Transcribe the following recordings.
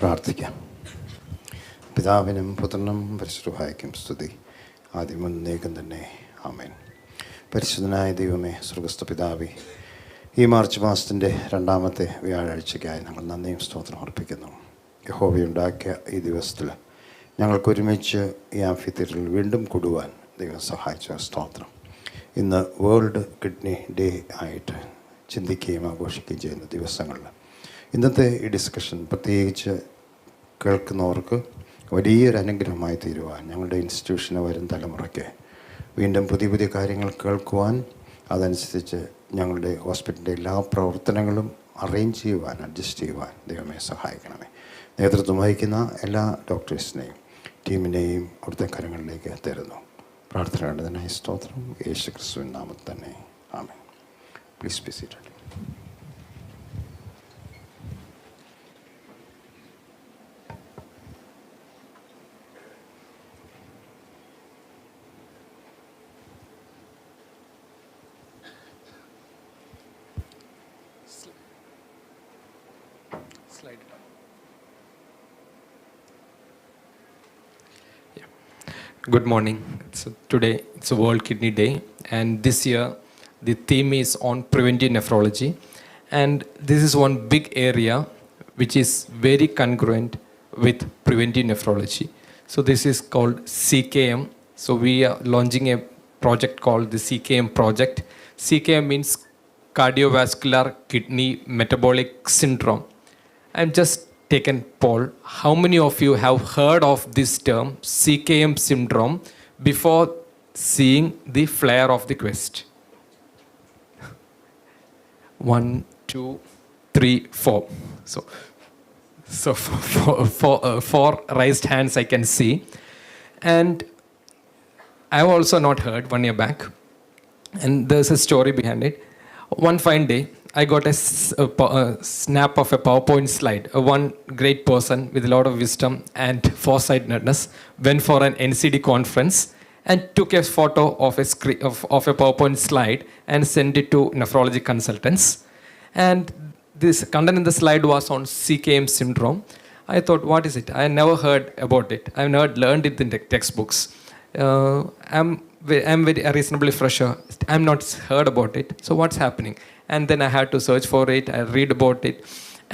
പ്രാർത്ഥിക്കാം. പിതാവിനും പുത്രനും പരിശുദ്ധനും സ്തുതി, ആദ്യം എന്നേക്കും തന്നെ. ആമേൻ. പരിശുദ്ധനായ ദൈവമേ, സ്വർഗ്ഗസ്ഥ പിതാവേ, ഈ മാർച്ച് മാസത്തിൻ്റെ 2ാമത്തെ വ്യാഴാഴ്ചയ്ക്കായി ഞങ്ങൾ നന്ദിയും സ്തോത്രം അർപ്പിക്കുന്നു. യഹോവയുണ്ടാക്കിയ ഈ ദിവസത്തിൽ ഞങ്ങൾക്കൊരുമിച്ച് ഈ ആംഫി തിയേറ്ററിൽ വീണ്ടും കൂടുവാൻ ദൈവം സഹായിച്ച സ്തോത്രം. ഇന്ന് വേൾഡ് കിഡ്നി ഡേ ആയിട്ട് ചിന്തിക്കുകയും ആഘോഷിക്കുകയും ചെയ്യുന്ന ദിവസങ്ങളിൽ ഇന്നത്തെ ഈ ഡിസ്കഷൻ പ്രത്യേകിച്ച് കേൾക്കുന്നവർക്ക് വലിയൊരു അനുഗ്രഹമായി തീരുവാൻ, ഞങ്ങളുടെ ഇൻസ്റ്റിറ്റ്യൂഷന് വരും തലമുറയ്ക്ക് വീണ്ടും പുതിയ പുതിയ കാര്യങ്ങൾ കേൾക്കുവാൻ, അതനുസരിച്ച് ഞങ്ങളുടെ ഹോസ്പിറ്റലിൻ്റെ എല്ലാ പ്രവർത്തനങ്ങളും അറേഞ്ച് ചെയ്യുവാൻ, അഡ്ജസ്റ്റ് ചെയ്യുവാൻ ദൈവമേ സഹായിക്കണമേ. നേതൃത്വം വഹിക്കുന്ന എല്ലാ ഡോക്ടേഴ്സിനെയും ടീമിനെയും അവിടുത്തെ കരങ്ങളിലേക്ക് തരുന്നു. പ്രാർത്ഥന വേണ്ടതിനായി സ്തോത്രം. യേശു ക്രിസ്തുവിൻ നാമത്തിൽ തന്നെ. ആമേൻ. Please be seated. Good morning. Today it's a World Kidney Day, and this year the theme is on preventive nephrology, and this is one big area which is very congruent with preventive nephrology. So this is called CKM. So we are launching a project called the CKM project. CKM means Cardiovascular-Kidney-Metabolic Syndrome. I'm just taken poll. How many of you have heard of this term CKM syndrome before seeing the flare of the quest? 1, 2, 3, 4. So four raised hands I can see. And I've also not heard 1 year back. And there's a story behind it. One fine day, I got a snap of a PowerPoint slide. One great person with a lot of wisdom and foresightedness went for an NCD conference and took a photo of a PowerPoint slide and sent it to nephrology consultants. And this content in the slide was on CKM syndrome. I thought, what is it? I never heard about it. I've never learned it in the textbooks. I'm very reasonably fresher. I'm not heard about it. So what's happening? And then I had to search for it. I read about it.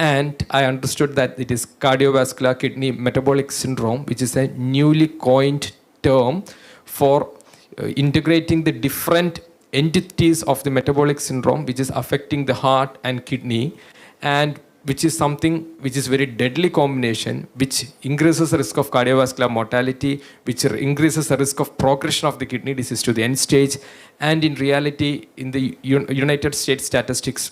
And I understood that it is Cardiovascular-Kidney-Metabolic Syndrome, which is a newly coined term for integrating the different entities of the metabolic syndrome, which is affecting the heart and kidney, and which is something which is very deadly combination, which increases the risk of cardiovascular mortality, which increases the risk of progression of the kidney disease to the end stage. And in reality, in the United States statistics,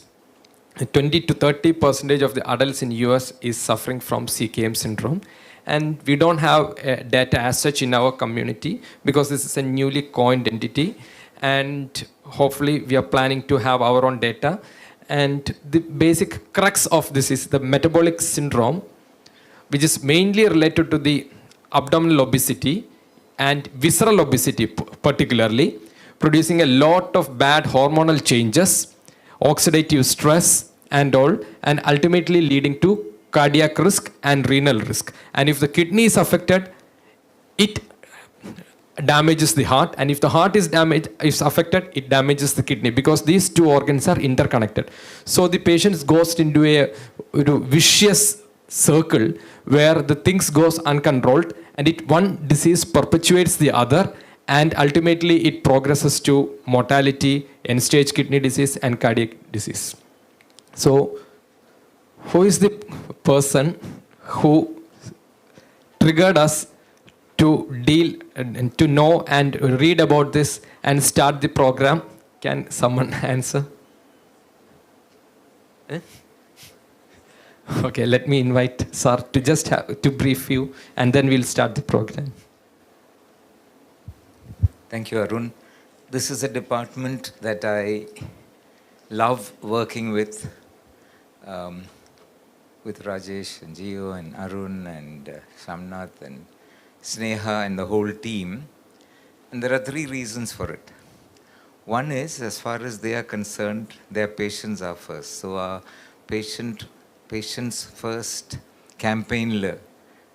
20 to 30% of the adults in US is suffering from CKM syndrome. And we don't have data as such in our community because this is a newly coined entity. And hopefully we are planning to have our own data. And the basic crux of this is the metabolic syndrome, which is mainly related to the abdominal obesity and visceral obesity particularly, producing a lot of bad hormonal changes, oxidative stress and all, and ultimately leading to cardiac risk and renal risk. And if the kidney is affected, it damages the heart, and if the heart is affected, it damages the kidney, because these two organs are interconnected. So the patient goes into a vicious circle where the things goes uncontrolled, and one disease perpetuates the other, and ultimately it progresses to mortality, end-stage kidney disease and cardiac disease. So who is the person who triggered us to deal and to know and read about this and start the program? Can someone answer? Okay, let me invite Sir to just to brief you, and then we'll start the program. Thank you, Arun. This is a department that I love working with Rajesh and Gio and Arun and Shamnath and Sneha and the whole team. And there are 3 reasons for it. One is, as far as they are concerned, their patients are first. So our patients first campaign,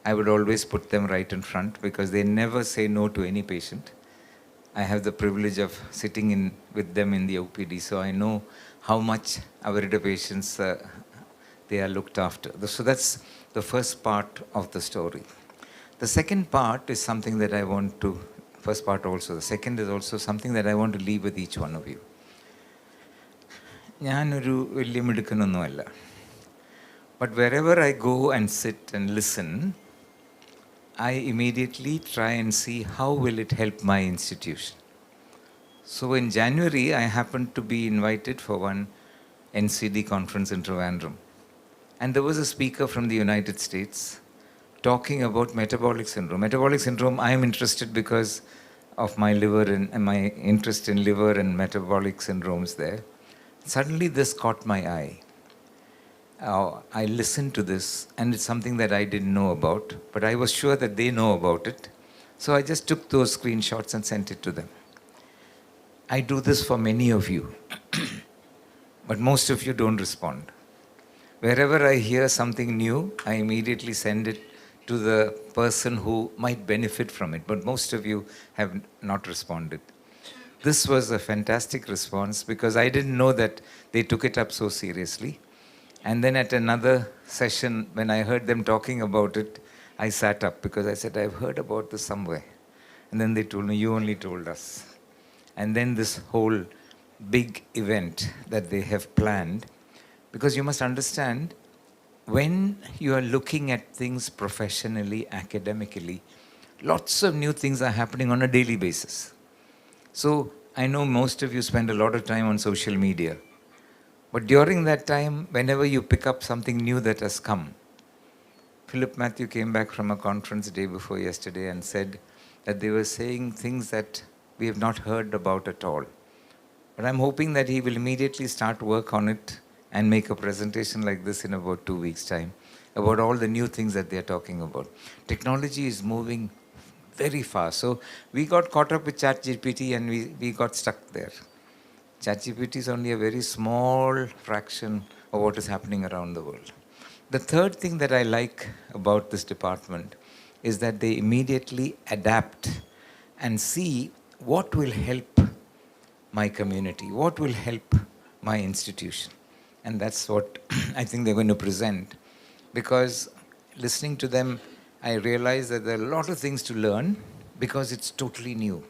I would always put them right in front because they never say no to any patient. I have the privilege of sitting in with them in the OPD, so I know how much our patients they are looked after. So that's the first part of the story. The second part is something that I want to, first part also, the second is also something that I want to leave with each one of you. But wherever I go and sit and listen, I immediately try and see how will it help my institution. So in January, I happened to be invited for one NCD conference in Trivandrum. And there was a speaker from the United States talking about metabolic syndrome. Metabolic syndrome, I am interested because of my liver and my interest in liver and metabolic syndromes there. Suddenly this caught my eye. I listened to this, and it's something that I didn't know about, but I was sure that they know about it. So I just took those screenshots and sent it to them. I do this for many of you, but most of you don't respond. Wherever I hear something new, I immediately send it to the person who might benefit from it, but most of you have not responded. This was a fantastic response because I didn't know that they took it up so seriously. And then at another session, when I heard them talking about it, I sat up because I said, I've heard about this somewhere. And then they told me, you only told us. And then this whole big event that they have planned, because you must understand, when you are looking at things professionally, academically, lots of new things are happening on a daily basis. So I know most of you spend a lot of time on social media. But during that time, whenever you pick up something new that has come, Mathew came back from a conference day before yesterday and said that they were saying things that we have not heard about at all. But I'm hoping that he will immediately start work on it and make a presentation like this in about 2 weeks' time about all the new things that they're talking about. Technology is moving very fast. So we got caught up with ChatGPT and we got stuck there. ChatGPT is only a very small fraction of what is happening around the world. The third thing that I like about this department is that they immediately adapt and see what will help my community, what will help my institution. And that's what I think they're going to present. Because listening to them, I realize that there are a lot of things to learn because it's totally new.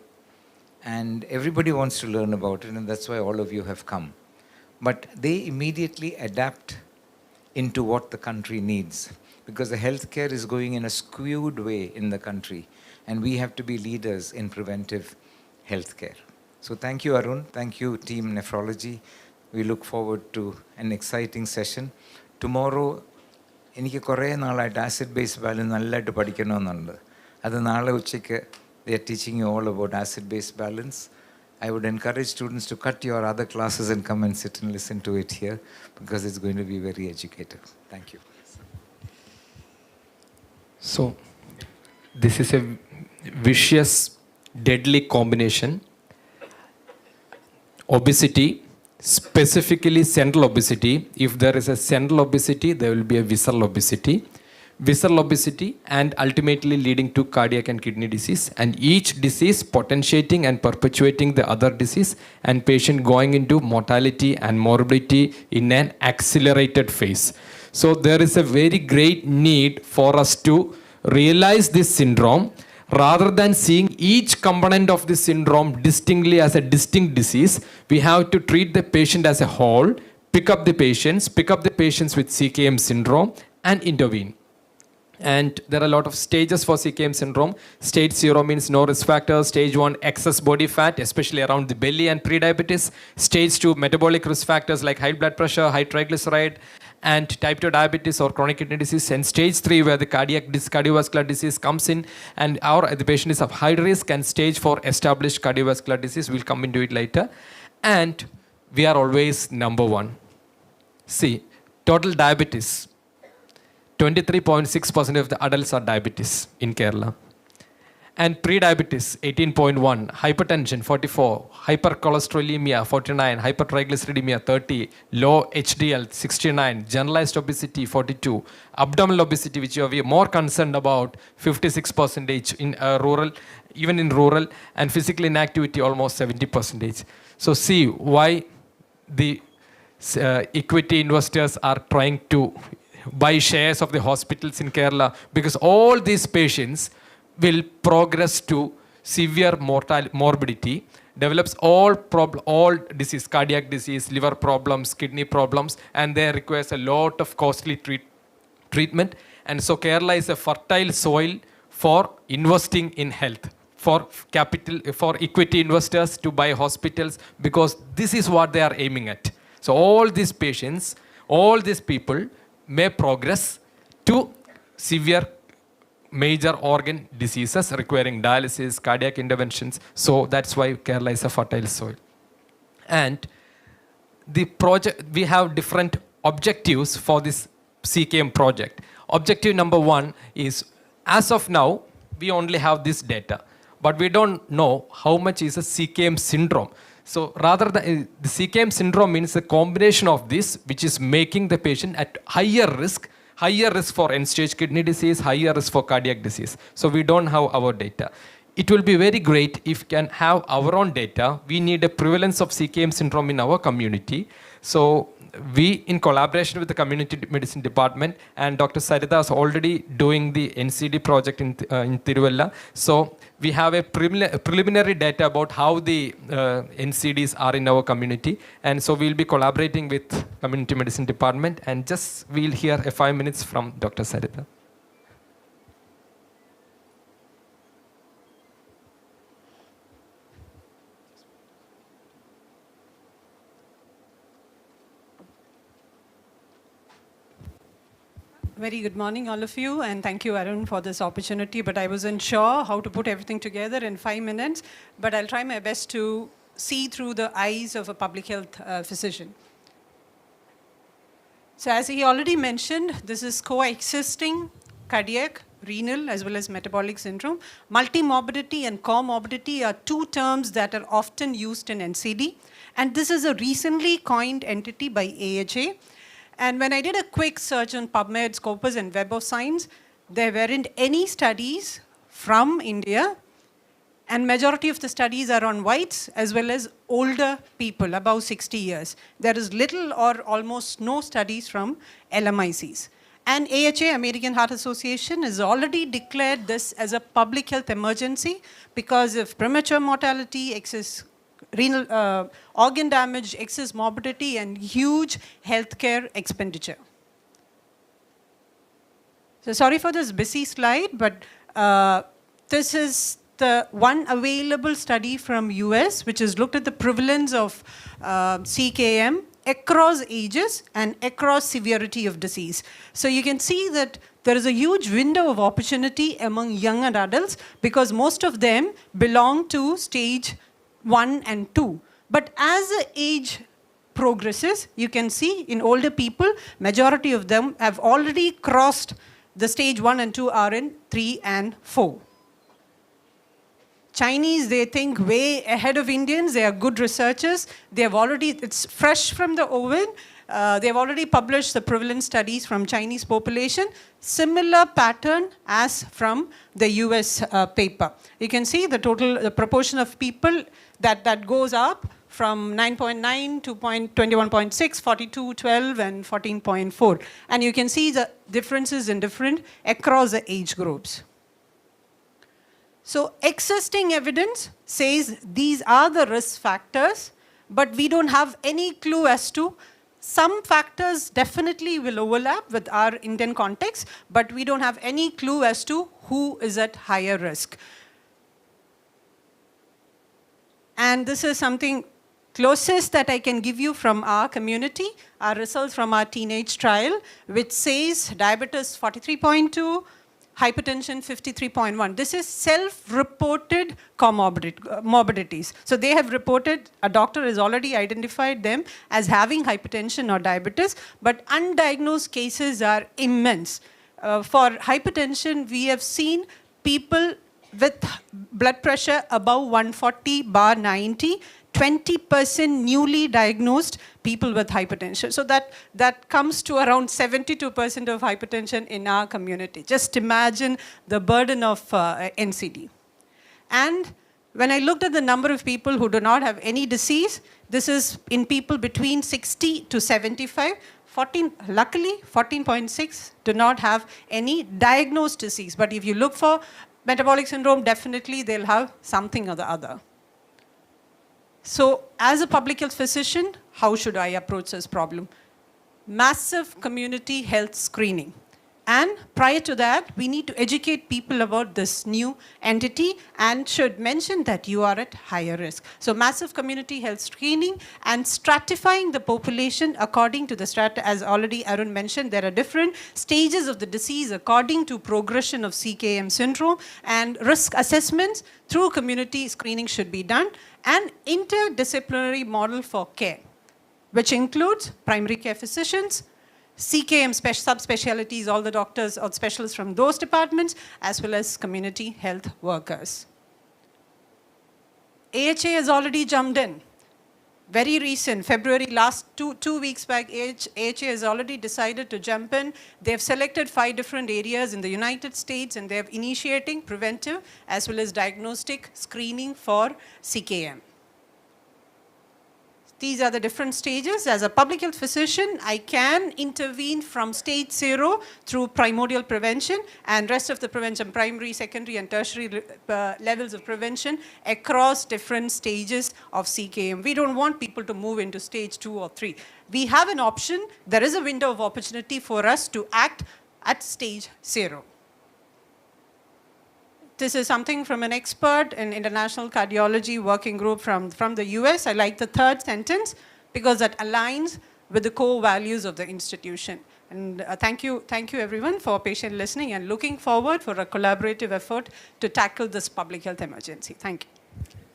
And everybody wants to learn about it, and that's why all of you have come. But they immediately adapt into what the country needs, because the healthcare is going in a skewed way in the country, and we have to be leaders in preventive healthcare. So thank you, Arun. Thank you, Team Nephrology. We look forward to an exciting session. Tomorrow, എനിക്ക് കുറേ നാളായിട്ട് acid-based balance നല്ലതായിട്ട് പഠിക്കണമെന്നുണ്ട്. അത് നാളെ ഉച്ചയ്ക്ക് they are teaching you all about acid-based balance. I would encourage students to cut your other classes and come and sit and listen to it here because it's going to be very educative. Thank you. So, this is a vicious, deadly combination. Obesity, specifically central obesity. If there is a central obesity, there will be a visceral obesity. Visceral obesity and ultimately leading to cardiac and kidney disease, and each disease potentiating and perpetuating the other disease, and patient going into mortality and morbidity in an accelerated phase. So there is a very great need for us to realize this syndrome rather than seeing each component of this syndrome distinctly as a distinct disease. We have to treat the patient as a whole, pick up the patients with CKM syndrome and intervene. And there are a lot of stages for CKM syndrome. Stage 0 means no risk factors. Stage 1, excess body fat, especially around the belly and prediabetes. Stage 2, metabolic risk factors like high blood pressure, high triglyceride, and type 2 diabetes or chronic kidney disease. And stage 3, where the cardiovascular disease comes in, and the patient is of high risk. And stage 4, established cardiovascular disease. We'll come into it later. And we are always number 1. See, total diabetes. 23.6% of the adults are diabetes in Kerala. And pre-diabetes, 18.1, hypertension, 44, hypercholesterolemia, 49, hypertriglyceridemia, 30, low HDL, 69, generalized obesity, 42, abdominal obesity, which we are more concerned about, 56% in rural, even in rural, and physical inactivity, almost 70%. So see why the equity investors are trying to buy shares of the hospitals in Kerala, because all these patients will progress to severe morbidity, develops all disease, cardiac disease, liver problems, kidney problems, and they requires a lot of costly treatment. And so Kerala is a fertile soil for investing in health, for capital, for equity investors to buy hospitals, because this is what they are aiming at. So all these patients, all these people may progress to severe major organ diseases requiring dialysis, cardiac interventions. So that's why Kerala is a fertile soil. And the project, we have different objectives for this CKM project. Objective number 1 is, as of now, we only have this data, but we don't know how much is a CKM syndrome. So rather than the CKM syndrome means a combination of this, which is making the patient at higher risk for end-stage kidney disease, higher risk for cardiac disease. So we don't have our data. It will be very great if we can have our own data. We need a prevalence of CKM syndrome in our community. So we, in collaboration with the community medicine department, and Dr. Saritha is already doing the NCD project in Tiruvalla. So we have a preliminary data about how the NCDs are in our community. And so we'll be collaborating with community medicine department, and just we'll hear 5 minutes from Dr. Saritha. Very good morning, all of you, and thank you, Arun, for this opportunity. But I wasn't sure how to put everything together in 5 minutes, but I'll try my best to see through the eyes of a public health physician. So as he already mentioned, this is coexisting cardiac, renal, as well as metabolic syndrome. Multimorbidity and comorbidity are two terms that are often used in NCD, and this is a recently coined entity by AHA. And when I did a quick search on PubMed, Scopus, and Web of Science, there weren't any studies from India, and majority of the studies are on whites as well as older people, above 60 years. There is little or almost no studies from LMICs. And AHA, American Heart Association, has already declared this as a public health emergency because of premature mortality, excess renal organ damage, excess morbidity, and huge healthcare expenditure. So sorry for this busy slide, but this is the one available study from US, which has looked at the prevalence of CKM across ages and across severity of disease. So you can see that there is a huge window of opportunity among young and adults, because most of them belong to stage 1 and 2. But as the age progresses, you can see in older people, majority of them have already crossed the stage 1 and 2 are in 3 and 4. Chinese, they think way ahead of Indians. They are good researchers. They have already, it's fresh from the oven. They've already published the prevalence studies from Chinese population, similar pattern as from the US paper. You can see the proportion of people that goes up from 9.9 to 21.6, 42, 12, and 14.4. And you can see the differences in different across the age groups. So existing evidence says these are the risk factors, but we don't have any clue as to. Some factors definitely will overlap with our Indian context, but we don't have any clue as to who is at higher risk. And this is something closest that I can give you from our community, our results from our teenage trial, which says diabetes 43.2, hypertension 53.1. This is self-reported comorbidities. So they have reported, a doctor has already identified them as having hypertension or diabetes, but undiagnosed cases are immense. For hypertension, we have seen people with blood pressure above 140/90, 20% newly diagnosed people with hypertension. So that comes to around 72% of hypertension in our community. Just imagine the burden of NCD. And when I looked at the number of people who do not have any disease, this is in people between 60 to 75. Luckily, 14.6 do not have any diagnosed disease. But if you look for metabolic syndrome, definitely they'll have something or the other. So as a public health physician, how should I approach this problem? Massive community health screening. And prior to that, we need to educate people about this new entity and should mention that you are at higher risk. So massive community health screening and stratifying the population according to the as already Arun mentioned, there are different stages of the disease according to progression of CKM syndrome, and risk assessments through community screening should be done, and interdisciplinary model for care, which includes primary care physicians, CKM subspecialties, all the doctors or specialists from those departments, as well as community health workers. AHA has already jumped in. Very recent, February last, two weeks back, AHA has already decided to jump in. They've selected 5 different areas in the United States, and they're initiating preventive as well as diagnostic screening for CKM. These are the different stages. As a public health physician, I can intervene from stage 0 through primordial prevention, and rest of the prevention, primary, secondary, and tertiary levels of prevention across different stages of CKM. We don't want people to move into stage 2 or 3. We have an option. There is a window of opportunity for us to act at stage 0. This is something from an expert in international cardiology working group from the US. I like the third sentence because that aligns with the core values of the institution. And thank you everyone for patient listening, and looking forward for a collaborative effort to tackle this public health emergency. Thank you.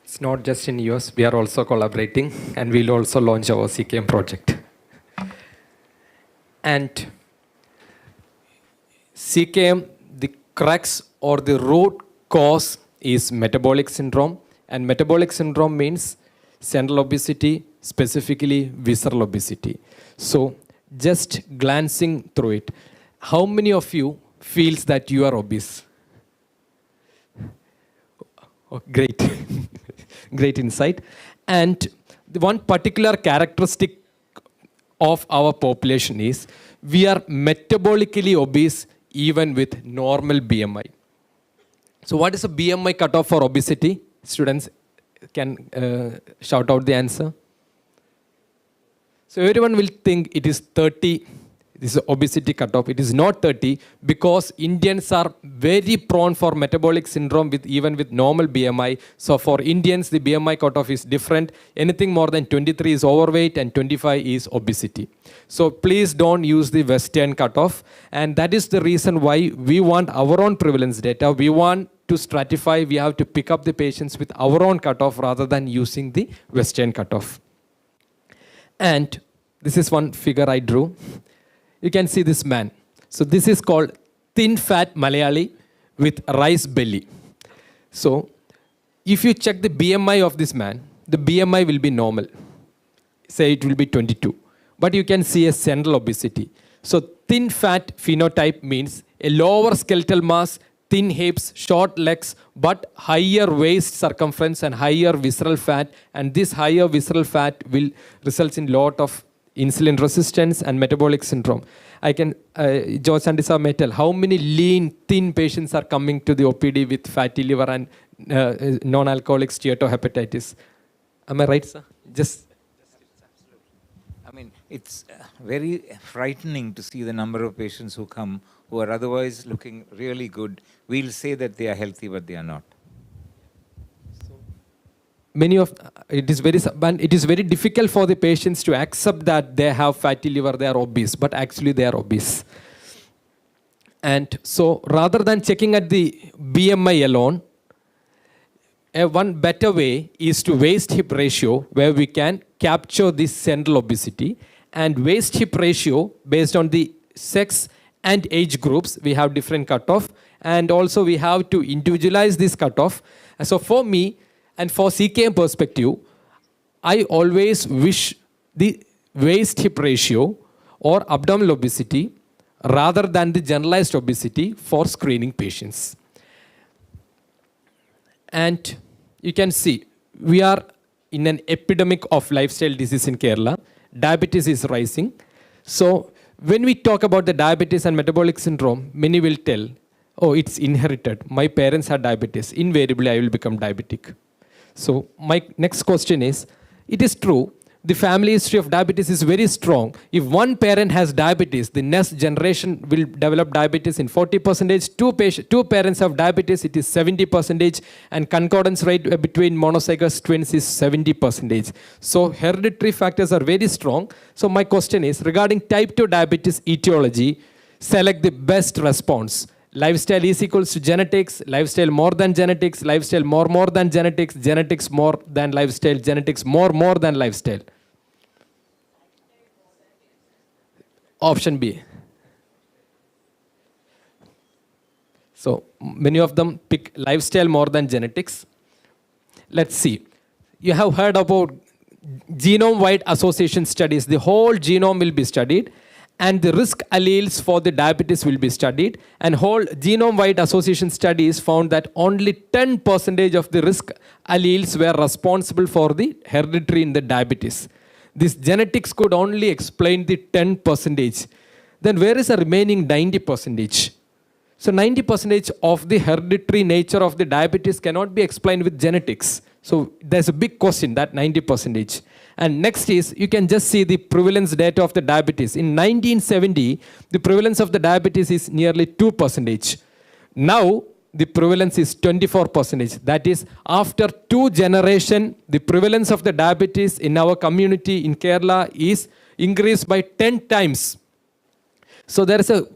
It's not just in US, we are also collaborating, and we'll also launch our CKM project. And CKM, the crux or the root cause is metabolic syndrome, and metabolic syndrome means central obesity, specifically visceral obesity. So just glancing through it, how many of you feels that you are obese? Oh, great. Great insight. And the one particular characteristic of our population is we are metabolically obese even with normal BMI. So what is a BMI cutoff for obesity? Students can shout out the answer. So everyone will think it is 30. This is obesity cutoff. It is not 30 because Indians are very prone for metabolic syndrome even with normal BMI. So for Indians, the BMI cutoff is different. Anything more than 23 is overweight and 25 is obesity. So please don't use the Western cutoff. And that is the reason why we want our own prevalence data. We want to stratify. We have to pick up the patients with our own cutoff rather than using the Western cutoff. And this is one figure I drew. You can see this man. So this is called thin fat Malayali with rice belly. So if you check the BMI of this man, the BMI will be normal. Say it will be 22. But you can see a central obesity. So thin fat phenotype means a lower skeletal mass, thin hips, short legs, but higher waist circumference and higher visceral fat. And this higher visceral fat will result in lot of insulin resistance and metabolic syndrome. I can, George Sandisa may tell how many lean, thin patients are coming to the OPD with fatty liver and non-alcoholic steatohepatitis. Am I right, sir? Just I mean, it's very frightening to see the number of patients who come who are otherwise looking really good. We'll say that they are healthy, but they are not. Many of it is very difficult for the patients to accept that they have fatty liver, they are obese, but actually they are obese. And so rather than checking at the BMI alone, one better way is to waist-hip ratio, where we can capture this central obesity. And waist-hip ratio, based on the sex and age groups, we have different cutoff. and also we have to individualize this cutoff. So for me and for CKM perspective, I always wish the waist-hip ratio or abdominal obesity rather than the generalized obesity for screening patients. And you can see we are in an epidemic of lifestyle disease in Kerala. Diabetes is rising. So when we talk about the diabetes and metabolic syndrome, many will tell, oh, it's inherited. My parents had diabetes. Invariably, I will become diabetic. So my next question is, it is true, the family history of diabetes is very strong. If one parent has diabetes, the next generation will develop diabetes in 40%. Two parents have diabetes, it is 70%. And concordance rate between monozygous twins is 70%. So hereditary factors are very strong. So my question is, regarding type 2 diabetes etiology, select the best response. Lifestyle is equals to genetics, lifestyle more than genetics, lifestyle more than genetics, genetics more than lifestyle, genetics more than lifestyle. Option B. So many of them pick lifestyle more than genetics. Let's see. You have heard about genome-wide association studies. The whole genome will be studied, and the risk alleles for the diabetes will be studied. And whole genome-wide association studies found that only 10% of the risk alleles were responsible for the hereditary in the diabetes. This genetics could only explain the 10%. Then where is the remaining 90%? So 90% of the hereditary nature of the diabetes cannot be explained with genetics. So there's a big question, that 90%. And next is, you can just see the prevalence data of the diabetes. In 1970, the prevalence of the diabetes is nearly 2%. Now, the prevalence is 24%. That is, after 2 generations, the prevalence of the diabetes in our community in Kerala is increased by 10 times. So there is a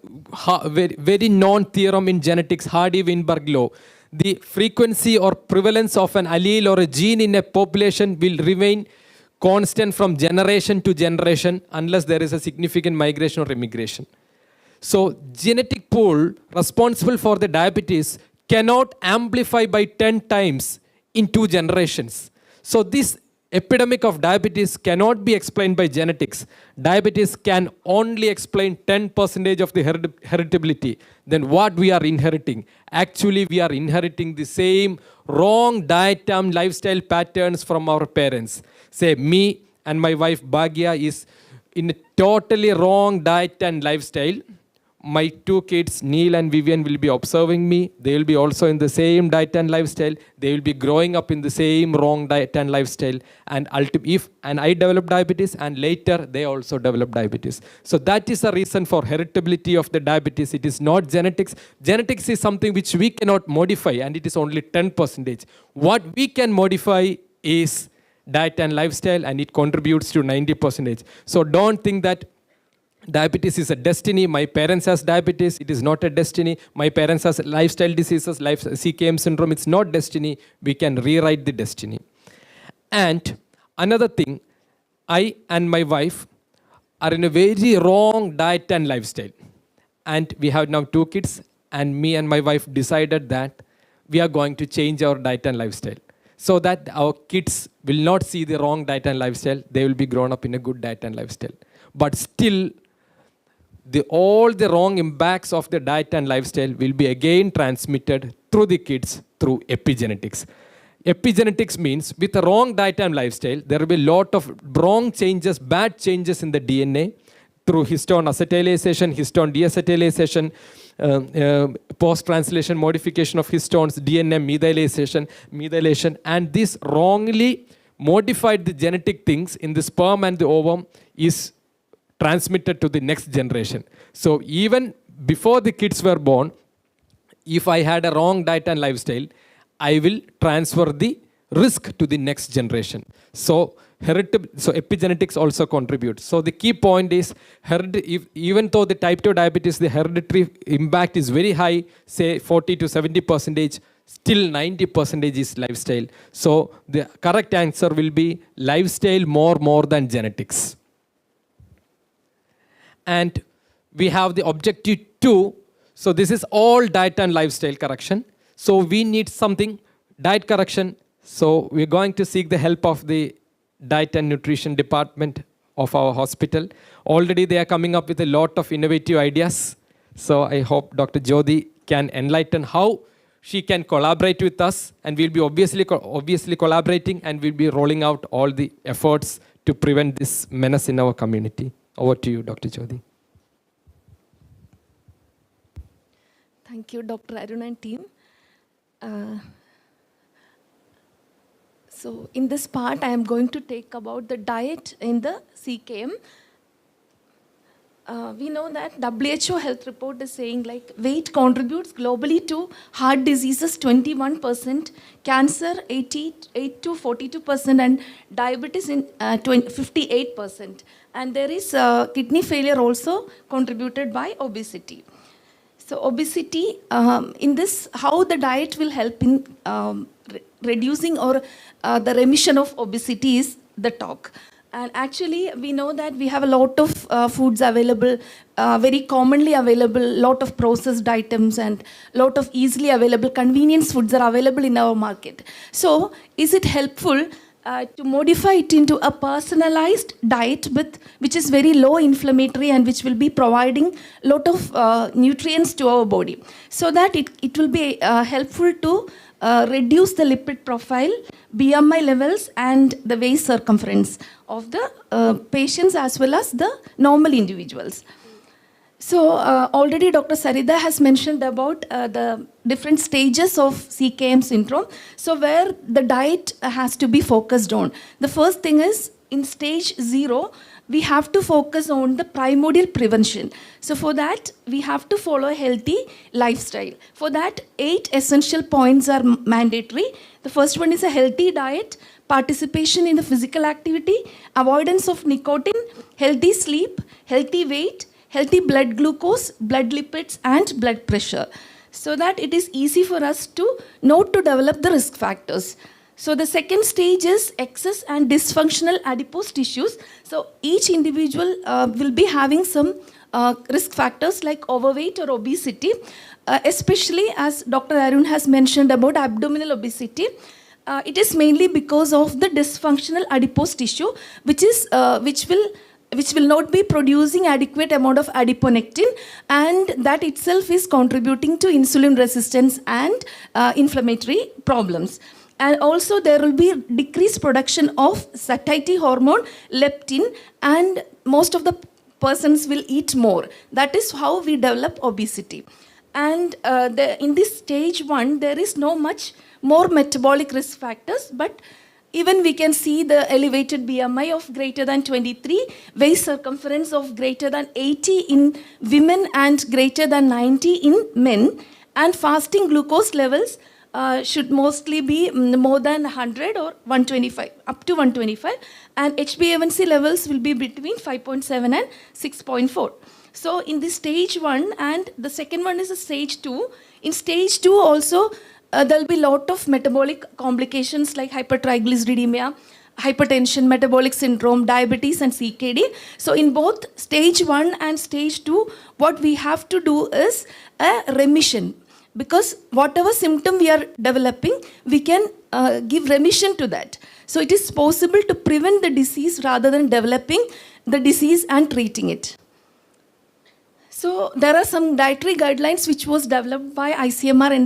very known theorem in genetics, Hardy-Weinberg law. The frequency or prevalence of an allele or a gene in a population will remain constant from generation to generation unless there is a significant migration or immigration. So genetic pool responsible for the diabetes cannot amplify by 10 times in 2 generations. So this epidemic of diabetes cannot be explained by genetics. Diabetes can only explain 10% of the heritability. Then what we are inheriting? Actually, we are inheriting the same wrong diet and lifestyle patterns from our parents. Say me and my wife Bhagya is in a totally wrong diet and lifestyle. My 2 kids, Neil and Vivian, will be observing me. They will be also in the same diet and lifestyle. They will be growing up in the same wrong diet and lifestyle. And if I develop diabetes, and later they also develop diabetes. So that is the reason for heritability of the diabetes. It is not genetics. Genetics is something which we cannot modify, and it is only 10%. What we can modify is diet and lifestyle, and it contributes to 90%. So don't think that diabetes is a destiny. My parents has diabetes. It is not a destiny. My parents has lifestyle diseases, CKM syndrome. It's not destiny. We can rewrite the destiny. And another thing, I and my wife are in a very wrong diet and lifestyle. And we have now 2 kids. And me and my wife decided that we are going to change our diet and lifestyle, so that our kids will not see the wrong diet and lifestyle. They will be grown up in a good diet and lifestyle. But still, all the wrong impacts of the diet and lifestyle will be again transmitted through the kids through epigenetics. Epigenetics means with a wrong diet and lifestyle, there will be a lot of wrong changes, bad changes in the DNA through histone acetylation, histone deacetylation, post-translation modification of histones, DNA methylation, and this wrongly modified the genetic things in the sperm and the ovum is transmitted to the next generation. So even before the kids were born, if I had a wrong diet and lifestyle, I will transfer the risk to the next generation. So epigenetics also contributes. So the key point is, even though the type 2 diabetes, the hereditary impact is very high, say 40 to 70%, still 90% is lifestyle. So the correct answer will be lifestyle more than genetics. And we have the objective 2. So this is all diet and lifestyle correction. So we need something, diet correction. So we're going to seek the help of the diet and nutrition department of our hospital. Already they are coming up with a lot of innovative ideas. So I hope Dr. Jyothi can enlighten how she can collaborate with us, and we'll be obviously collaborating, and we'll be rolling out all the efforts to prevent this menace in our community. Over to you, Dr. Jyothi. Thank you, Dr. Arun and team. So in this part, I am going to take about the diet in the CKM. We know that WHO health report is saying like weight contributes globally to heart diseases 21%, cancer 88 to 42%, and diabetes in 58%. And there is kidney failure also contributed by obesity. So obesity, in this, how the diet will help in reducing or the remission of obesity is the talk. And actually, we know that we have a lot of foods available, very commonly available, lot of processed items and lot of easily available convenience foods are available in our market. So, is it helpful to modify it into a personalized diet which is very low inflammatory and which will be providing a lot of nutrients to our body, so that it will be helpful to reduce the lipid profile, BMI levels, and the waist circumference of the patients as well as the normal individuals. So already Dr. Saritha has mentioned about the different stages of CKM syndrome. So where the diet has to be focused on. The first thing is in stage 0, we have to focus on the primordial prevention. So for that, we have to follow a healthy lifestyle. For that, 8 essential points are mandatory. The first one is a healthy diet, participation in the physical activity, avoidance of nicotine, healthy sleep, healthy weight, healthy blood glucose, blood lipids, and blood pressure, so that it is easy for us to not to develop the risk factors. So the second stage is excess and dysfunctional adipose tissues. So each individual will be having some risk factors like overweight or obesity, especially as Dr. Arun has mentioned about abdominal obesity. It is mainly because of the dysfunctional adipose tissue, which will not be producing adequate amount of adiponectin, and that itself is contributing to insulin resistance and inflammatory problems. And also there will be decreased production of satiety hormone, leptin, and most of the persons will eat more. That is how we develop obesity. And in this stage 1, there is no much more metabolic risk factors, but even we can see the elevated BMI of greater than 23, waist circumference of greater than 80 in women and greater than 90 in men, and fasting glucose levels should mostly be more than 100 or 125, up to 125, and HbA1c levels will be between 5.7 and 6.4. So in this stage 1, and the second one is a stage 2. In stage 2 also, there will be a lot of metabolic complications like hypertriglyceridemia, hypertension, metabolic syndrome, diabetes, and CKD. So in both stage 1 and stage 2, what we have to do is a remission. Because whatever symptom we are developing, we can give remission to that. So it is possible to prevent the disease rather than developing the disease and treating it. So there are some dietary guidelines which was developed by ICMR and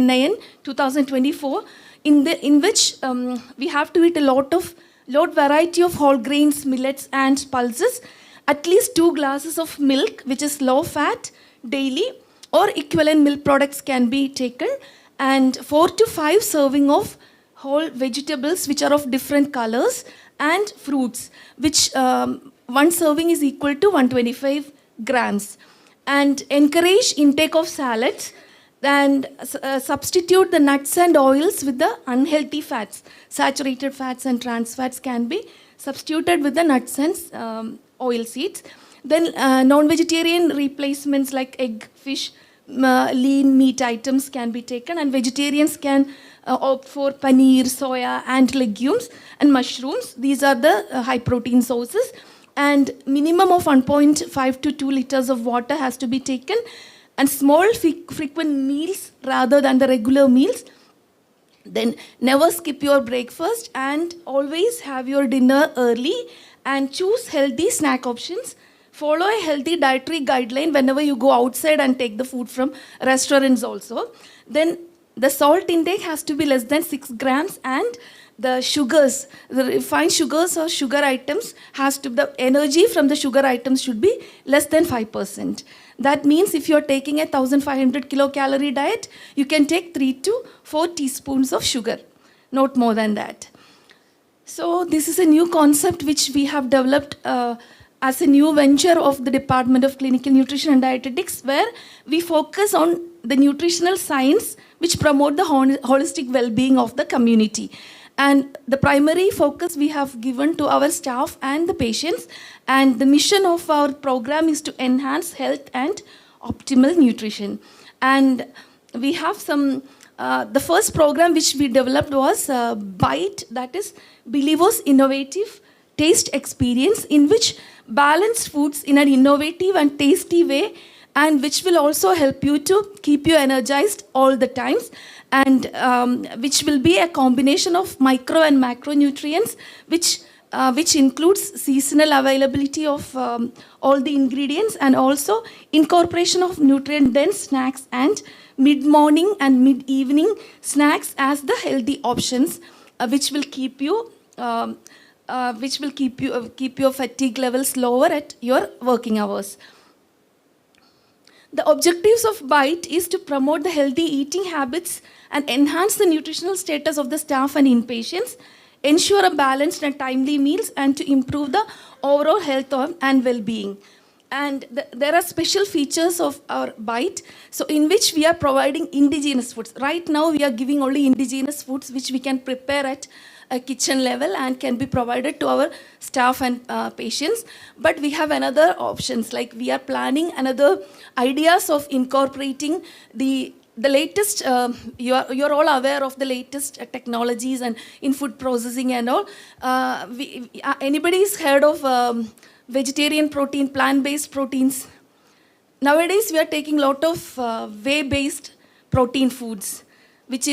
NIN 2024, in which we have to eat a lot variety of whole grains, millets, and pulses, at least 2 glasses of milk, which is low fat, daily, or equivalent milk products can be taken, and 4 to 5 serving of whole vegetables which are of different colors, and fruits, which one serving is equal to 125 grams. And encourage intake of salads, and substitute the nuts and oils with the unhealthy fats. Saturated fats and trans fats can be substituted with the nuts and oil seeds. Then non-vegetarian replacements like egg, fish, lean meat items can be taken, and vegetarians can opt for paneer, soya, and legumes and mushrooms. These are the high protein sources. And minimum of 1.5 to 2 liters of water has to be taken. and small frequent meals rather than the regular meals. Then never skip your breakfast and always have your dinner early and choose healthy snack options. Follow a healthy dietary guideline whenever you go outside and take the food from restaurants also. Then the salt intake has to be less than 6 grams, and the sugars, the refined sugars or sugar items, the energy from the sugar items should be less than 5%. That means if you're taking a 1500 kilocalorie diet, you can take 3 to 4 teaspoons of sugar, not more than that. So this is a new concept which we have developed as a new venture of the Department of Clinical Nutrition and Dietetics, where we focus on the nutritional science which promote the holistic well-being of the community. And the primary focus we have given to our staff and the patients, and the mission of our program is to enhance health and optimal nutrition. And we have some, the first program which we developed was BITE, that is Believo's Innovative Taste Experience, in which balanced foods in an innovative and tasty way, and which will also help you to keep you energized all the times, and which will be a combination of micro and macronutrients, which includes seasonal availability of all the ingredients, and also incorporation of nutrient-dense snacks and mid-morning and mid-evening snacks as the healthy options, which will keep you keep your fatigue levels lower at your working hours. The objectives of BITE is to promote the healthy eating habits and enhance the nutritional status of the staff and inpatients, ensure a balanced and timely meals, and to improve the overall health and well-being. And there are special features of our BITE, so in which we are providing indigenous foods. Right now we are giving only indigenous foods which we can prepare at a kitchen level and can be provided to our staff and patients. But we have another options, like we are planning another ideas of incorporating the latest, you're all aware of the latest technologies and in food processing and all. Anybody's heard of vegetarian protein, plant-based proteins? Nowadays we are taking a lot of whey-based protein foods, which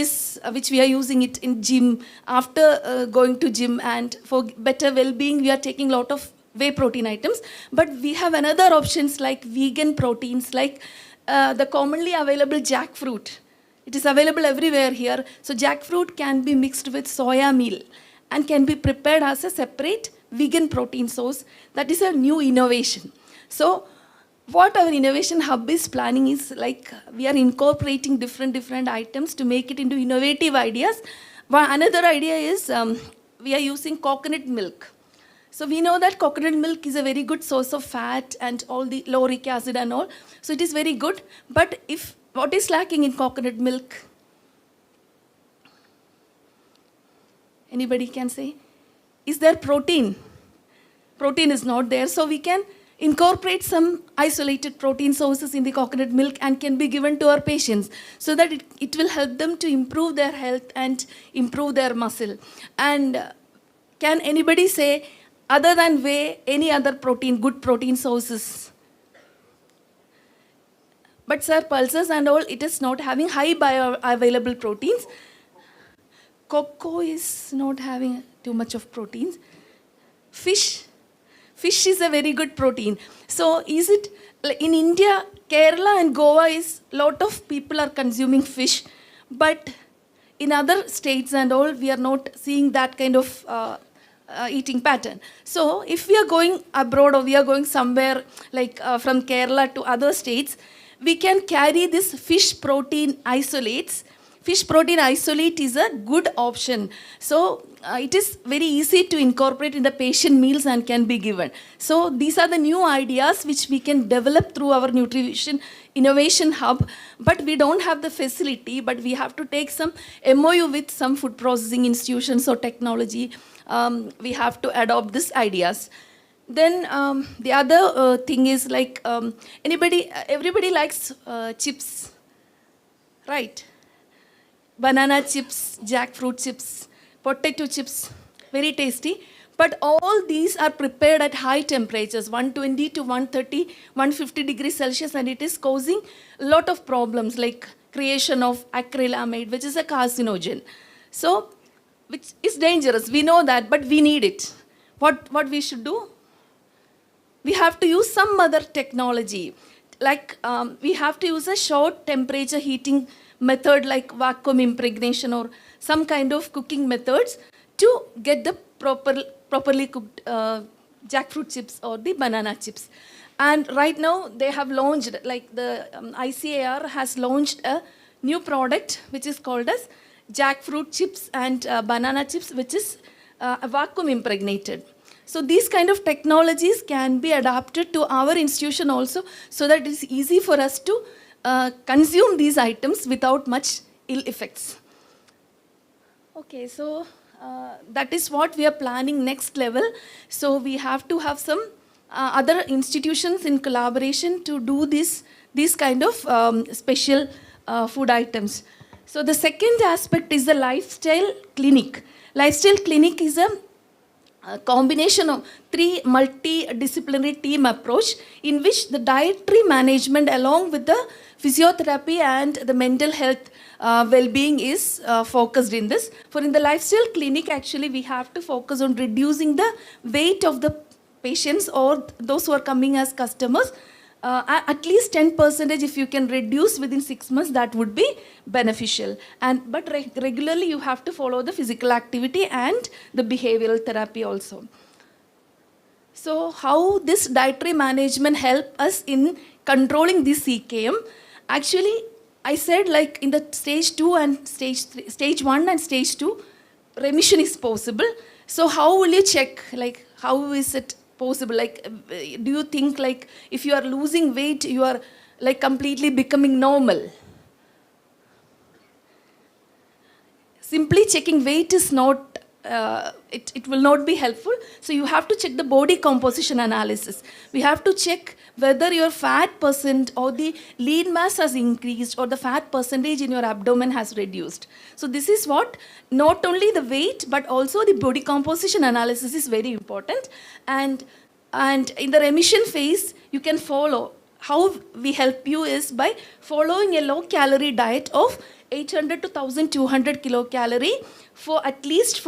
we are using it in gym, after going to gym, and for better well-being we are taking a lot of whey protein items. But we have another options like vegan proteins, like the commonly available jackfruit. It is available everywhere here. So jackfruit can be mixed with soya meal and can be prepared as a separate vegan protein source. That is a new innovation. So what our innovation hub is planning is, like, we are incorporating different items to make it into innovative ideas. Another idea is we are using coconut milk. So we know that coconut milk is a very good source of fat and all the lauric acid and all. So it is very good. But what is lacking in coconut milk? Anybody can say? Is there protein? Protein is not there. So we can incorporate some isolated protein sources in the coconut milk and can be given to our patients, so that it will help them to improve their health and improve their muscle. And can anybody say, other than whey, any other protein, good protein sources? But sir, pulses and all, it is not having high bioavailable proteins. Cocoa is not having too much of proteins. Fish is a very good protein. So is it, like in India, Kerala and Goa is, lot of people are consuming fish, but in other states and all, we are not seeing that kind of eating pattern. So if we are going abroad or we are going somewhere like from Kerala to other states, we can carry this fish protein isolates. Fish protein isolate is a good option. So it is very easy to incorporate in the patient meals and can be given. So these are the new ideas which we can develop through our nutrition innovation hub. But we don't have the facility, but we have to take some MOU with some food processing institutions or technology. We have to adopt these ideas. Then the other thing is, like, everybody likes chips, right? Banana chips, jackfruit chips, potato chips, very tasty. But all these are prepared at high temperatures, 120 to 130, 150 degrees Celsius, and it is causing a lot of problems like creation of acrylamide, which is a carcinogen. So, which is dangerous. We know that, but we need it. What we should do? We have to use some other technology. Like we have to use a short temperature heating method like vacuum impregnation or some kind of cooking methods to get the properly cooked jackfruit chips or the banana chips. And right now they have launched, like the ICAR has launched a new product which is called as jackfruit chips and banana chips, which is vacuum impregnated. So these kind of technologies can be adapted to our institution also, so that it's easy for us to consume these items without much ill effects. Okay, so that is what we are planning next level. So we have to have some other institutions in collaboration to do these kind of special food items. So the second aspect is the lifestyle clinic. Lifestyle clinic is a combination of 3 multidisciplinary team approach in which the dietary management along with the physiotherapy and the mental health well-being is focused in this. For in the lifestyle clinic, actually we have to focus on reducing the weight of the patients or those who are coming as customers. At least 10% if you can reduce within 6 months, that would be beneficial. But regularly you have to follow the physical activity and the behavioral therapy also. So how this dietary management help us in controlling this CKM? Actually, I said like in the stage 2 and stage 1 and stage 2, remission is possible. So how will you check, like how is it possible? Like, do you think like if you are losing weight, you are like completely becoming normal? Simply checking weight is not, it will not be helpful. So you have to check the body composition analysis. We have to check whether your fat percent or the lean mass has increased or the fat percentage in your abdomen has reduced. So this is what, not only the weight, but also the body composition analysis is very important. And in the remission phase, you can follow. How we help you is by following a low-calorie diet of 800 to 1200 kilocalorie for at least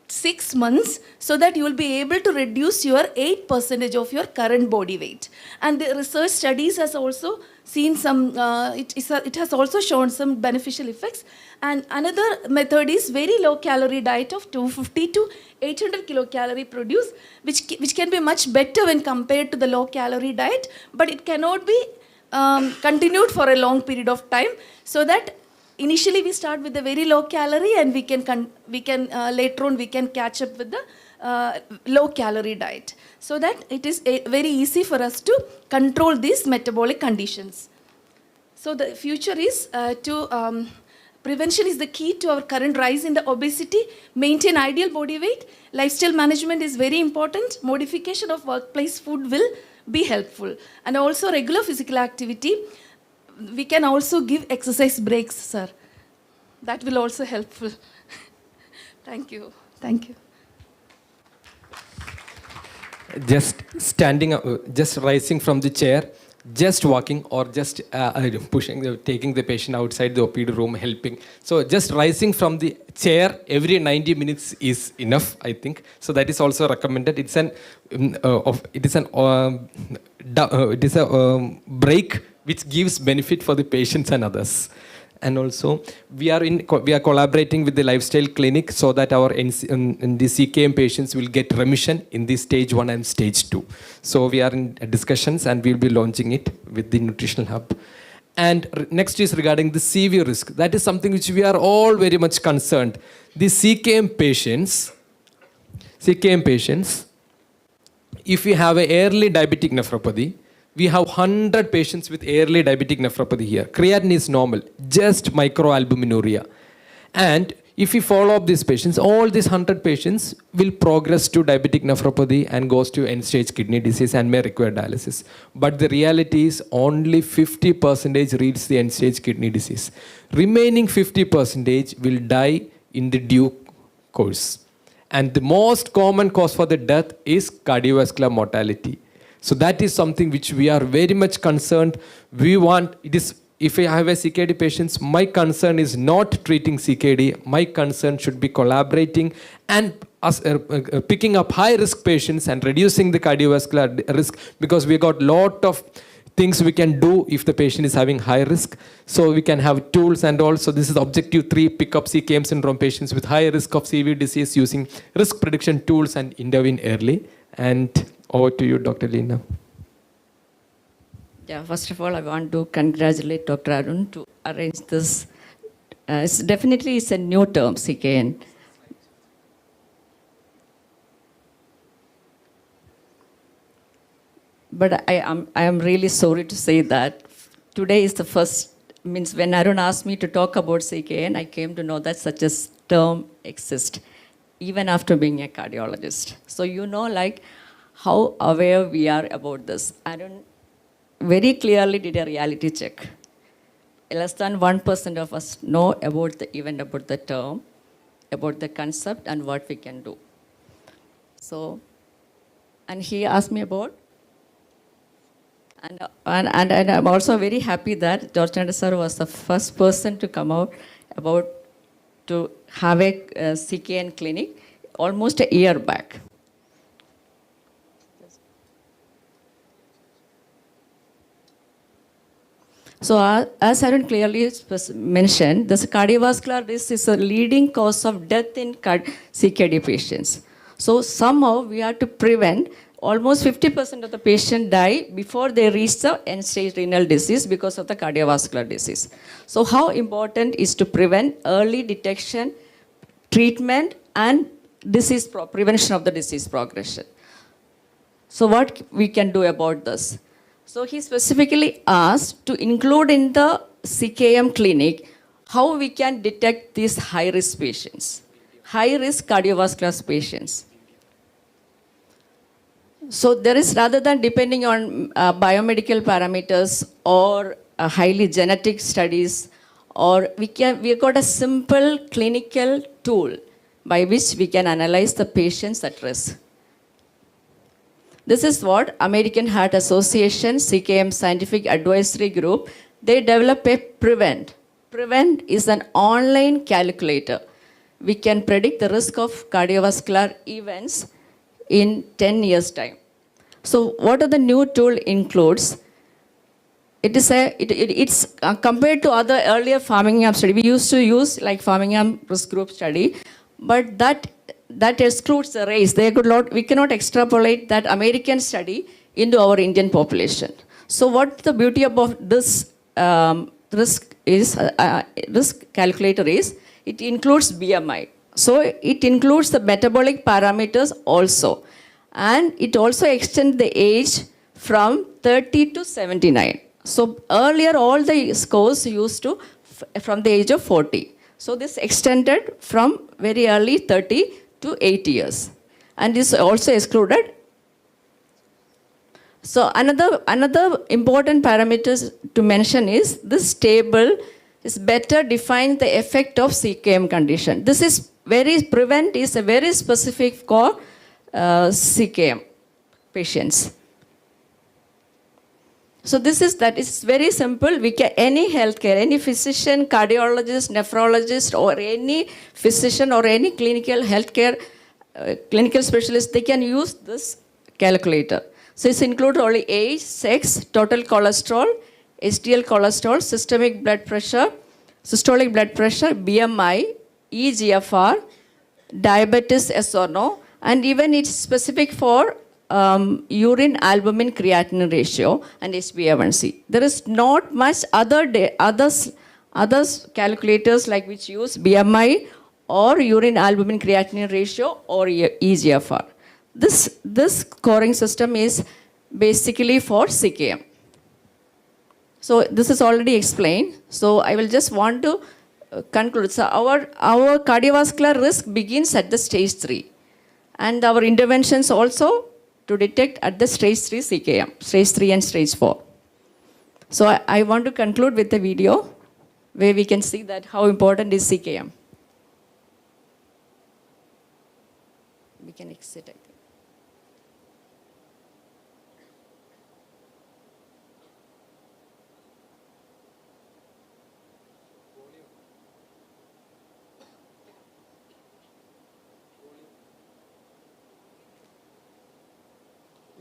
6 months, so that you will be able to reduce your 8% of your current body weight. And the research studies has also seen some, it has also shown some beneficial effects. And another method is very low calorie diet of 250 to 800 kilocalorie produce, which can be much better when compared to the low calorie diet, but it cannot be continued for a long period of time, so that initially we start with a very low calorie and we can later on we can catch up with the low calorie diet, so that it is very easy for us to control these metabolic conditions. So the future is prevention is the key to our current rise in the obesity. Maintain ideal body weight. Lifestyle management is very important. Modification of workplace food will be helpful. And also regular physical activity. We can also give exercise breaks, sir. That will also helpful. Thank you. Thank you. Just standing up, just rising from the chair, just walking, or just pushing, taking the patient outside the OPD room, helping. So just rising from the chair every 90 minutes is enough, I think. So that is also recommended. It's a break which gives benefit for the patients and others. And also, we are collaborating with the lifestyle clinic so that our the CKM patients will get remission in the stage 1 and stage 2. So we are in discussions and we'll be launching it with the nutritional hub. And next is regarding the severe risk. That is something which we are all very much concerned. The CKM patients, if we have an early diabetic nephropathy, we have 100 patients with early diabetic nephropathy here. Creatinine is normal, just microalbuminuria. And if we follow up these patients, all these 100 patients will progress to diabetic nephropathy and goes to end-stage kidney disease and may require dialysis. But the reality is only 50% reach the end-stage kidney disease. Remaining 50% will die in the due course. And the most common cause for the death is cardiovascular mortality. So that is something which we are very much concerned. We want, it is, if I have a CKD patient, my concern is not treating CKD. My concern should be collaborating and picking up high-risk patients and reducing the cardiovascular risk, because we got lot of things we can do if the patient is having high risk. So we can have tools, and also this is objective 3, pick up CKM syndrome patients with high risk of CV disease using risk prediction tools and intervene early. And over to you, Dr. Leena. Yeah, first of all, I want to congratulate Dr. Arun to arrange this. It's definitely a new term, CKN. But I am really sorry to say that today is the first, means when Arun asked me to talk about CKN, I came to know that such a term exists, even after being a cardiologist. So you know, like, how aware we are about this. Arun very clearly did a reality check. Less than 1% of us know about the term, about the concept, and what we can do. So, and he asked me about, and I'm also very happy that Dr. Nanda sir was the first person to come out about to have a CKN clinic almost a year back. So as Arun clearly mentioned, this cardiovascular risk is a leading cause of death in CKD patients. So somehow we have to prevent. Almost 50% of the patients die before they reach the end-stage renal disease because of the cardiovascular disease. So how important is to prevent early detection, treatment, and prevention of the disease progression. So what we can do about this? So he specifically asked to include in the CKM clinic how we can detect these high-risk patients, high-risk cardiovascular patients. So there is, rather than depending on biomedical parameters or highly genetic studies, or we got a simple clinical tool by which we can analyze the patients at risk. This is what American Heart Association, CKM Scientific Advisory Group, they develop a Prevent. Prevent is an online calculator. We can predict the risk of cardiovascular events in 10 years' time. So what are the new tool includes? It's compared to other earlier Framingham study. We used to use like Framingham risk group study, but that excludes the race. We cannot extrapolate that American study into our Indian population. So what the beauty about this risk calculator is, it includes BMI. So it includes the metabolic parameters also. And it also extends the age from 30 to 79. So earlier all the scores used to from the age of 40. So this extended from very early 30 to 8 years. And this also excluded. So another important parameter to mention is this table is better defines the effect of CKM condition. This is Prevent is a very specific for CKM patients. So it's very simple. Any healthcare, any physician, cardiologist, nephrologist, or any physician or any clinical healthcare, clinical specialist, they can use this calculator. So it's include only age, sex, total cholesterol, HDL cholesterol, systemic blood pressure, systolic blood pressure, BMI, EGFR, diabetes, yes or no, and even it's specific for urine albumin creatinine ratio and HbA1c. There is not much others calculators like which use BMI or urine albumin creatinine ratio or EGFR. This scoring system is basically for CKM. So this is already explained. So I will just want to conclude. So our cardiovascular risk begins at the stage 3. And our interventions also to detect at the stage 3 CKM, stage 3 and stage 4. So I want to conclude with a video where we can see that how important is CKM. can exit, I think.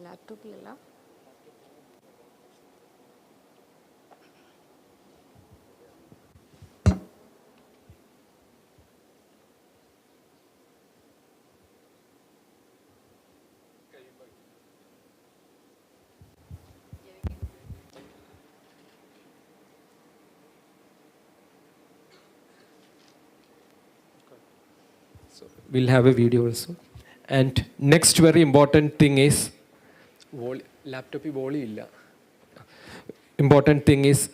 Laptop lilla. So we'll have a video also. And next very important thing is laptop important thing is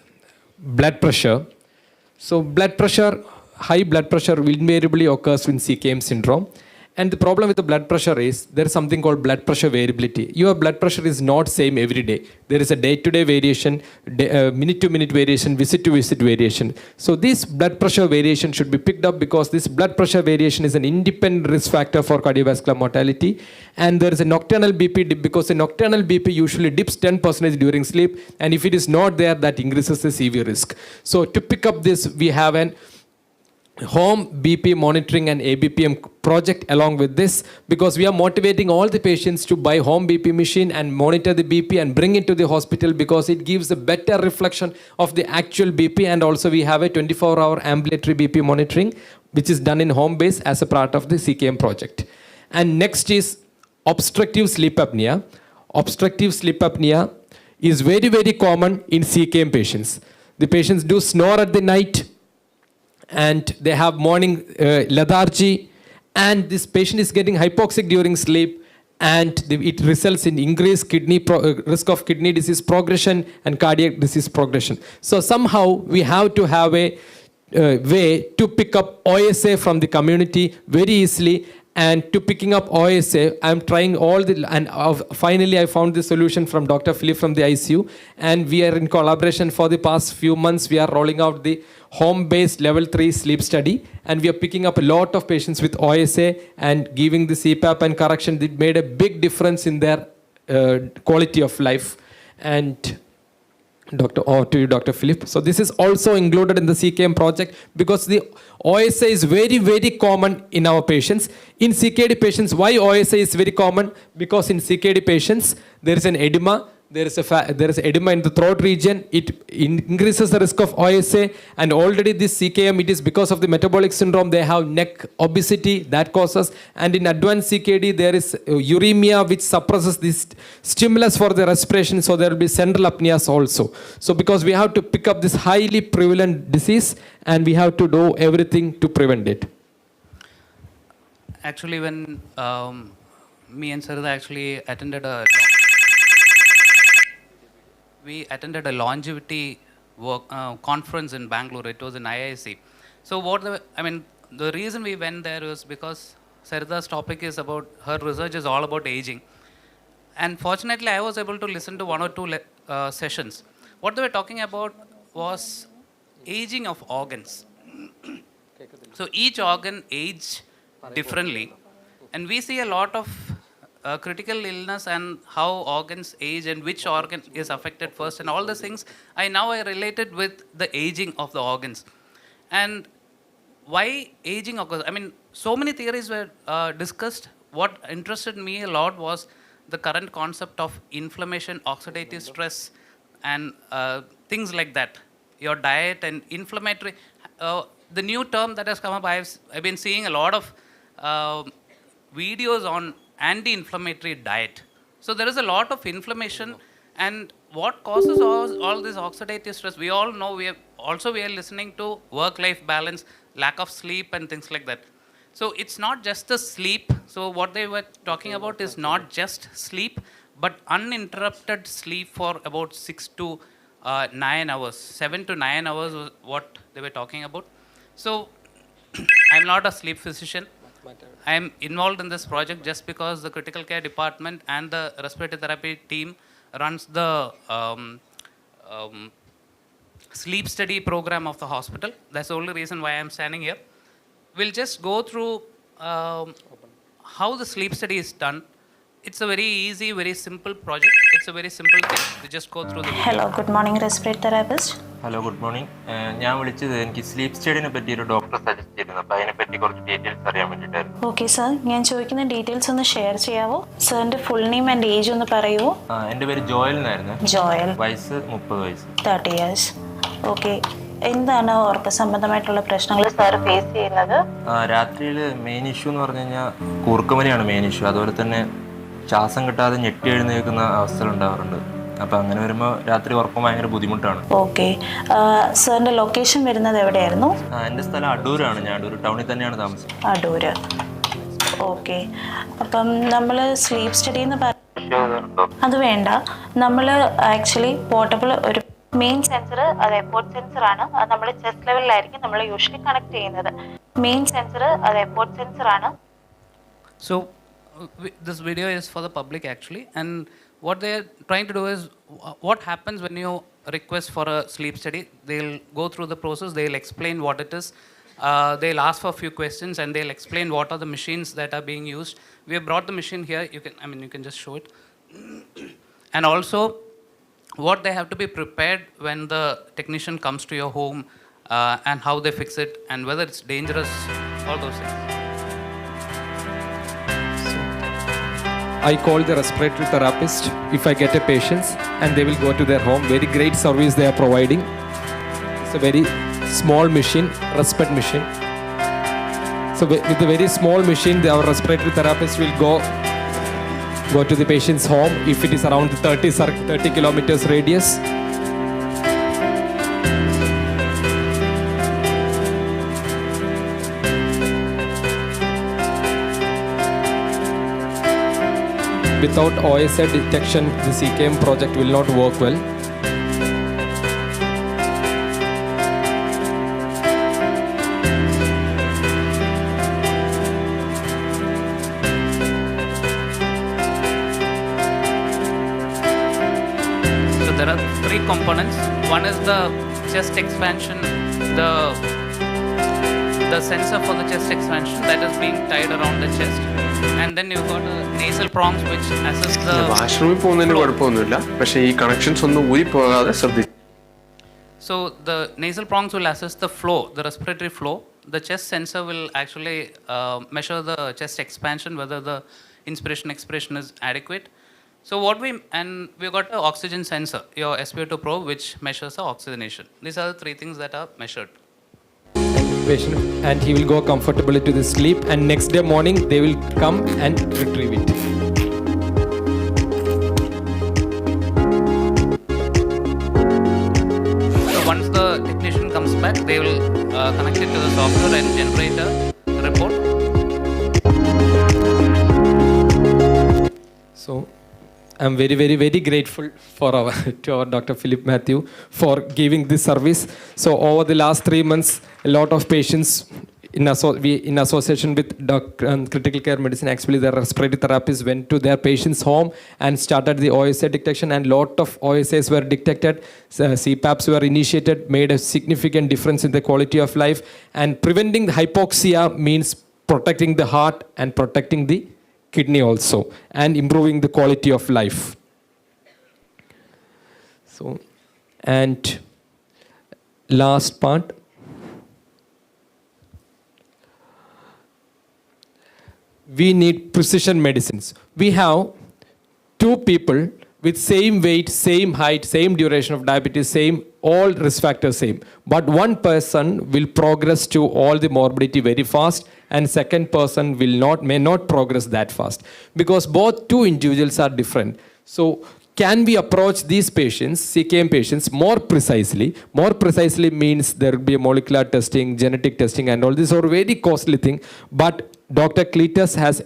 blood pressure. So blood pressure, high blood pressure will invariably occurs in CKM syndrome. And the problem with the blood pressure is there is something called blood pressure variability. Your blood pressure is not same every day. There is a day-to-day variation, minute-to-minute variation, visit-to-visit variation. So this blood pressure variation should be picked up because this blood pressure variation is an independent risk factor for cardiovascular mortality. And there is a nocturnal BP dip because the nocturnal BP usually dips 10% during sleep. And if it is not there, that increases the CV risk. So to pick up this, we have an home BP monitoring and ABPM project along with this, because we are motivating all the patients to buy home BP machine and monitor the BP and bring it to the hospital because it gives a better reflection of the actual BP. And also we have a 24-hour ambulatory BP monitoring which is done in home base as a part of the CKM project. And next is obstructive sleep apnea. Obstructive sleep apnea is very, very common in CKM patients. The patients do snore at the night, and they have morning lethargy, and this patient is getting hypoxic during sleep, and it results in increased risk of kidney disease progression and cardiac disease progression. So somehow we have to have a way to pick up OSA from the community very easily. And to picking up OSA, I'm trying all the, and finally I found the solution from Dr. Philip from the ICU, and we are in collaboration for the past few months. We are rolling out the home-based level 3 sleep study, and we are picking up a lot of patients with OSA and giving the CPAP and correction. It made a big difference in their quality of life. And Dr. Philip. So this is also included in the CKM project because the OSA is very, very common in our patients. In CKD patients, why OSA is very common? Because in CKD patients, there is an edema. There is edema in the throat region. It increases the risk of OSA. And already this CKM, it is because of the metabolic syndrome. They have neck obesity that causes. And in advanced CKD, there is uremia which suppresses this stimulus for the respiration. So there will be central apneas also. So because we have to pick up this highly prevalent disease and we have to do everything to prevent it. Actually, when me and Saritha actually attended a longevity work conference in Bangalore. It was in IIC. So the reason we went there was because Saritha's topic is about, her research is all about aging. And fortunately, I was able to listen to one or two sessions. What they were talking about was aging of organs. So each organ ages differently. And we see a lot of critical illness and how organs age and which organ is affected first and all these things. I related with the aging of the organs. And why aging occurs? So many theories were discussed. What interested me a lot was the current concept of inflammation, oxidative stress, and things like that. Your diet and inflammatory. The new term that has come up, I've been seeing a lot of videos on anti-inflammatory diet. So there is a lot of inflammation, and what causes all this oxidative stress? We all know. We are listening to work-life balance, lack of sleep, and things like that. So it's not just the sleep. So what they were talking about is not just sleep, but uninterrupted sleep for about 6 to 9 hours. 7 to 9 hours was what they were talking about. So I'm not a sleep physician. I am involved in this project just because the critical care department and the respiratory therapy team runs the sleep study program of the hospital. That's the only reason why I'm standing here. We'll just go through how the sleep study is done. It's a very easy, very simple project. It's a very simple thing. You just go through the video. Hello, good morning, respiratory therapist. Hello good morning. ഞാൻ വിളിച്ചത് എനിക്ക് sleep സ്റ്റഡിനെ പറ്റി ഒരു doctor suggest ചെയ്തിരുന്നു. അപ്പോൾ അതിനെപ്പറ്റി കുറച്ച് details അറിയാൻ വേണ്ടിയിട്ടായിരുന്നു. ഓക്കെ സർ, ഞാൻ ചോദിക്കുന്ന ഡീറ്റെയിൽസ് ഒന്ന് ഷെയർ ചെയ്യാവോ? സാറിൻ്റെ ഫുൾ നെയിം ആൻഡ് ഏജ് ഒന്ന് പറയുമോ? എൻ്റെ പേര് ജോയൽ എന്നായിരുന്നു. ജോയൽ. വയസ്സ് 30 വയസ്സ്. 30 years. ഓക്കെ, എന്താണ് ഉറക്ക സംബന്ധമായിട്ടുള്ള പ്രശ്നങ്ങൾ സാർ ഫേസ് ചെയ്യുന്നത്? രാത്രിയിൽ മെയിൻ ഇഷ്യൂ എന്ന് പറഞ്ഞു കഴിഞ്ഞാൽ കൂർക്കമരിയാണ് മെയിൻ ഇഷ്യൂ. അതുപോലെ തന്നെ ശ്വാസം കിട്ടാതെ ഞെട്ടി എഴുന്നേൽക്കുന്ന അവസ്ഥകൾ ഉണ്ടാവാറുണ്ട്. അപ്പം അങ്ങനെ വരുമ്പോൾ രാത്രി ഉറക്കം ഭയങ്കര ബുദ്ധിമുട്ടാണ്. ഓക്കെ, സാറിൻ്റെ ലൊക്കേഷൻ വരുന്നത് എവിടെയായിരുന്നു? എൻ്റെ സ്ഥലം അടൂരാണ്. ഞാൻ അടൂർ ടൗണിൽ തന്നെയാണ് താമസം. അടൂര്. ഓക്കെ, അപ്പം നമ്മൾ സ്ലീപ്പ് സ്റ്റഡി എന്ന് അത് വേണ്ട. നമ്മൾ ആക്ച്വലി പോർട്ടബിൾ ഒരു മെയിൻ സെൻസർ, അത് എപ്പോർട്ട് സെൻസർ ആണ്. അത് നമ്മൾ ചെസ്റ്റ് ലെവലിലായിരിക്കും നമ്മൾ യൂഷ്വലി കണക്ട് ചെയ്യുന്നത്. മെയിൻ സെൻസർ അത് എപ്പോർട്ട് സെൻസർ ആണ്. So this video is for the public actually, and what they are trying to do is what happens when you request for a sleep study. They'll go through the process, they'll explain what it is, they'll ask for a few questions, and they'll explain what are the machines that are being used. We have brought the machine here. You can just show it. And also what they have to be prepared when the technician comes to your home, and how they fix it, and whether it's dangerous, all those things. I call the respiratory therapist if I get a patient, and they will go to their home. Very great service they are providing. It's a very small machine, respiratory machine. So with a very small machine, our respiratory therapist will go to the patient's home if it is around 30 kilometers radius. Without OSA detection, the CKM project will not work well. So there are three components. One is the chest expansion, the sensor for the chest expansion that is being tied around the chest. And then you've got a nasal prongs which assess the വാഷ്റൂമിൽ പോകുന്നതിന് കുഴപ്പമൊന്നുമില്ല, പക്ഷേ ഈ connections ഒന്നും ഊരി പോകാതെ ശ്രദ്ധിച്ചു. So the nasal prongs will assess the flow, the respiratory flow. The chest sensor will actually measure the chest expansion, whether the inspiration expiration is adequate. So we've got an oxygen sensor, your SpO2 probe, which measures the oxygenation. These are the three things that are measured. Patient, and he will go comfortably to the sleep, and next day morning they will come and retrieve it. So once the technician comes back, they will connect it to the software and generate a report. So I'm very, very, very grateful to our Dr. Philip Mathew for giving this service. So over the last 3 months, a lot of patients in association with critical care medicine, actually the respiratory therapists went to their patients' home and started the OSA detection, and lot of OSAs were detected. CPAPs were initiated, made a significant difference in the quality of life. And preventing the hypoxia means protecting the heart and protecting the kidney also, and improving the quality of life. So, and last part, we need precision medicines. We have 2 people with same weight, same height, same duration of diabetes, same, all risk factors same. But one person will progress to all the morbidity very fast, and second person may not progress that fast, because both 2 individuals are different. So can we approach these patients, CKM patients, more precisely? More precisely means there will be a molecular testing, genetic testing, and all this are very costly thing. But Dr. Cleetus has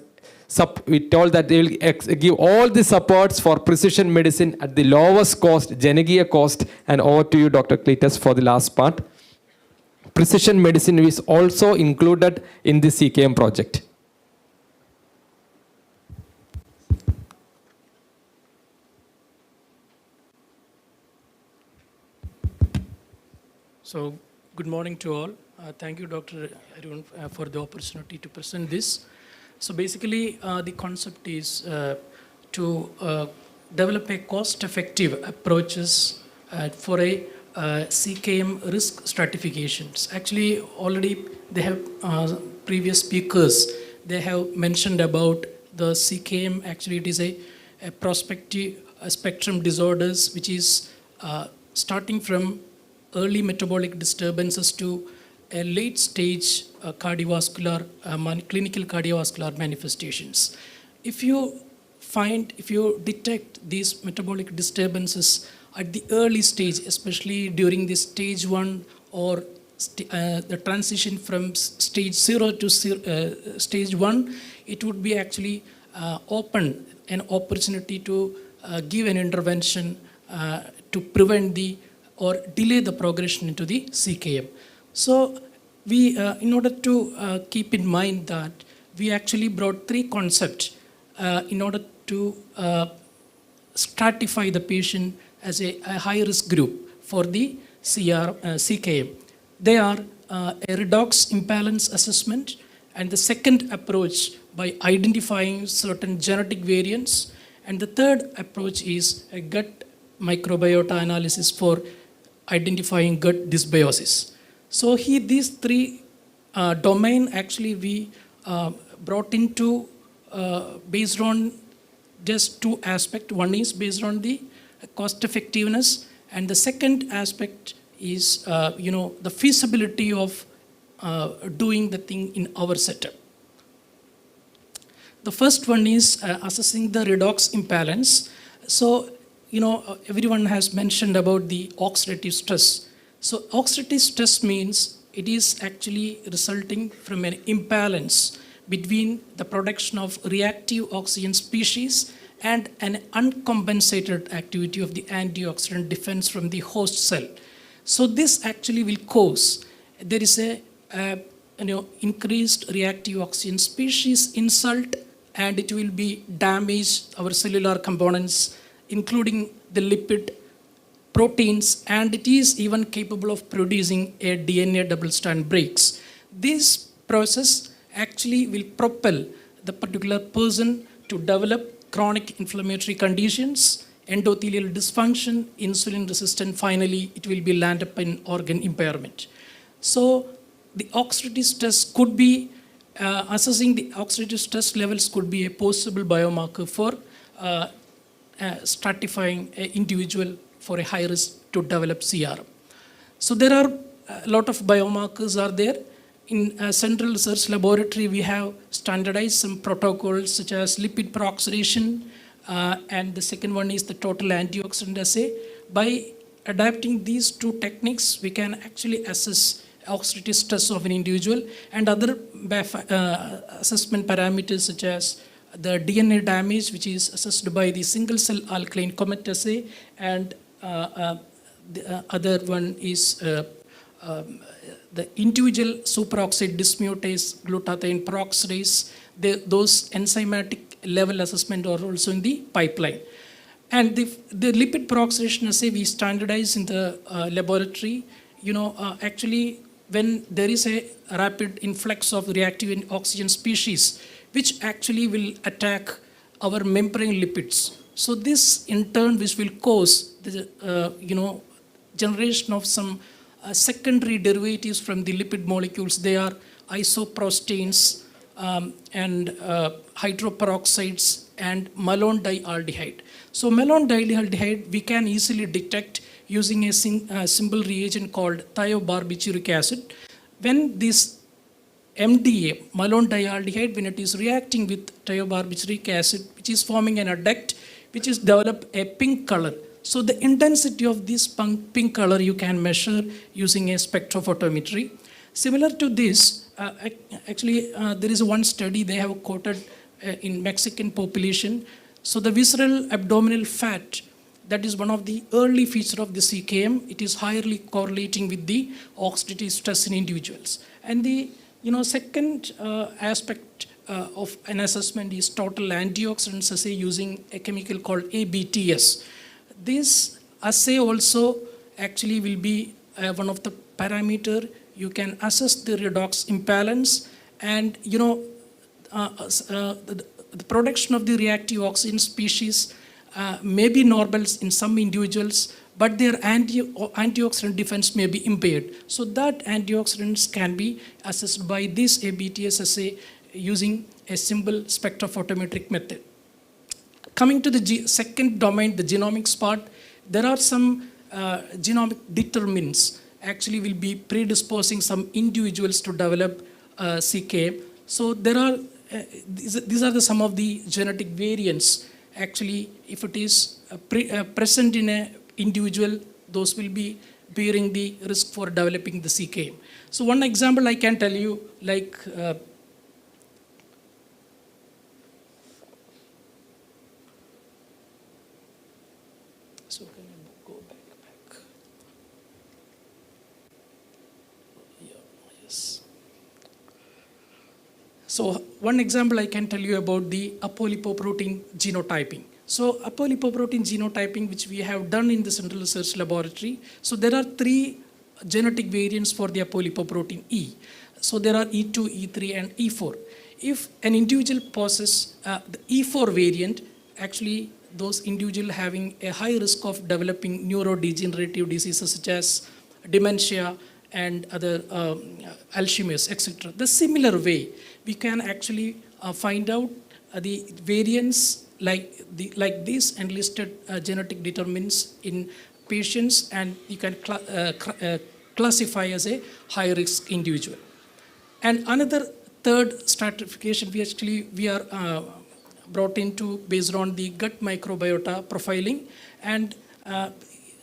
we told that they will give all the supports for precision medicine at the lowest cost, Janagiya cost. And over to you, Dr. Cleetus, for the last part. Precision medicine is also included in the CKM project. So, good morning to all. Thank you, Dr. Arun, for the opportunity to present this. So basically, the concept is to develop a cost-effective approaches for a CKM risk stratifications. Actually, already they have previous speakers, they have mentioned about the CKM. Actually, it is a prospective spectrum disorders, which is starting from early metabolic disturbances to a late stage clinical cardiovascular manifestations. If you detect these metabolic disturbances at the early stage, especially during the stage 1 or the transition from stage 0 to stage 1, it would be actually open an opportunity to give an intervention to prevent or delay the progression into the CKM. So we, in order to keep in mind that, we actually brought 3 concepts in order to stratify the patient as a high-risk group for the CKM. They are a redox imbalance assessment, and the second approach by identifying certain genetic variants, and the third approach is a gut microbiota analysis for identifying gut dysbiosis. So here these 3 domain actually we brought into based on just 2 aspects. One is based on the cost effectiveness, and the second aspect is the feasibility of doing the thing in our setup. The first one is assessing the redox imbalance. So everyone has mentioned about the oxidative stress. So oxidative stress means it is actually resulting from an imbalance between the production of reactive oxygen species and an uncompensated activity of the antioxidant defense from the host cell. So this actually will cause, there is a increased reactive oxygen species insult, and it will be damage our cellular components, including the lipid, proteins, and it is even capable of producing a DNA double-strand breaks. This process actually will propel the particular person to develop chronic inflammatory conditions, endothelial dysfunction, insulin resistant, finally it will be land up in organ impairment. So the oxidative stress could be, assessing the oxidative stress levels could be a possible biomarker for stratifying an individual for a high risk to develop CRM. So there are a lot of biomarkers are there. In a central research laboratory, we have standardized some protocols such as lipid peroxidation, and the second one is the total antioxidant assay. By adapting these 2 techniques, we can actually assess oxidative stress of an individual, and other assessment parameters such as the DNA damage, which is assessed by the single cell alkaline comet assay, and the other one is the individual superoxide dismutase glutathione peroxidase. Those enzymatic level assessment are also in the pipeline. And the lipid peroxidation assay we standardize in the laboratory. Actually, when there is a rapid influx of reactive oxygen species, which actually will attack our membrane lipids. So this in turn, which will cause the generation of some secondary derivatives from the lipid molecules. They are isoprostanes and hydroperoxides and malone dialdehyde. So malone dialdehyde we can easily detect using a simple reagent called thiobarbituric acid. When this MDA, malone dialdehyde, when it is reacting with thiobarbituric acid, which is forming an adduct, which is develop a pink color. So the intensity of this pink color you can measure using a spectrophotometry. Similar to this, there is one study they have quoted in Mexican population. So the visceral abdominal fat, that is one of the early features of the CKM. It is highly correlating with the oxidative stress in individuals. And the second aspect of an assessment is total antioxidants assay using a chemical called ABTS. This assay also actually will be one of the parameter you can assess the redox imbalance, and the production of the reactive oxygen species may be normal in some individuals, but their antioxidant defense may be impaired. So that antioxidants can be assessed by this ABTS assay using a simple spectrophotometric method. Coming to the second domain, the genomics part, there are some genomic determinants actually will be predisposing some individuals to develop CKM. So there are, these are some of the genetic variants. Actually, if it is present in an individual, those will be bearing the risk for developing the CKM. So one example I can tell you, like so can I go back? Yeah, yes. So one example I can tell you about the apolipoprotein genotyping. So apolipoprotein genotyping, which we have done in the Central Research Laboratory. So there are 3 genetic variants for the apolipoprotein E. So there are E2, E3, and E4. If an individual possesses the E4 variant, actually those individuals having a high risk of developing neurodegenerative diseases such as dementia and other Alzheimer's, etc. The similar way, we can actually find out the variants like these enlisted genetic determinants in patients, and you can classify as a high-risk individual. And another third stratification we are brought into based on the gut microbiota profiling, and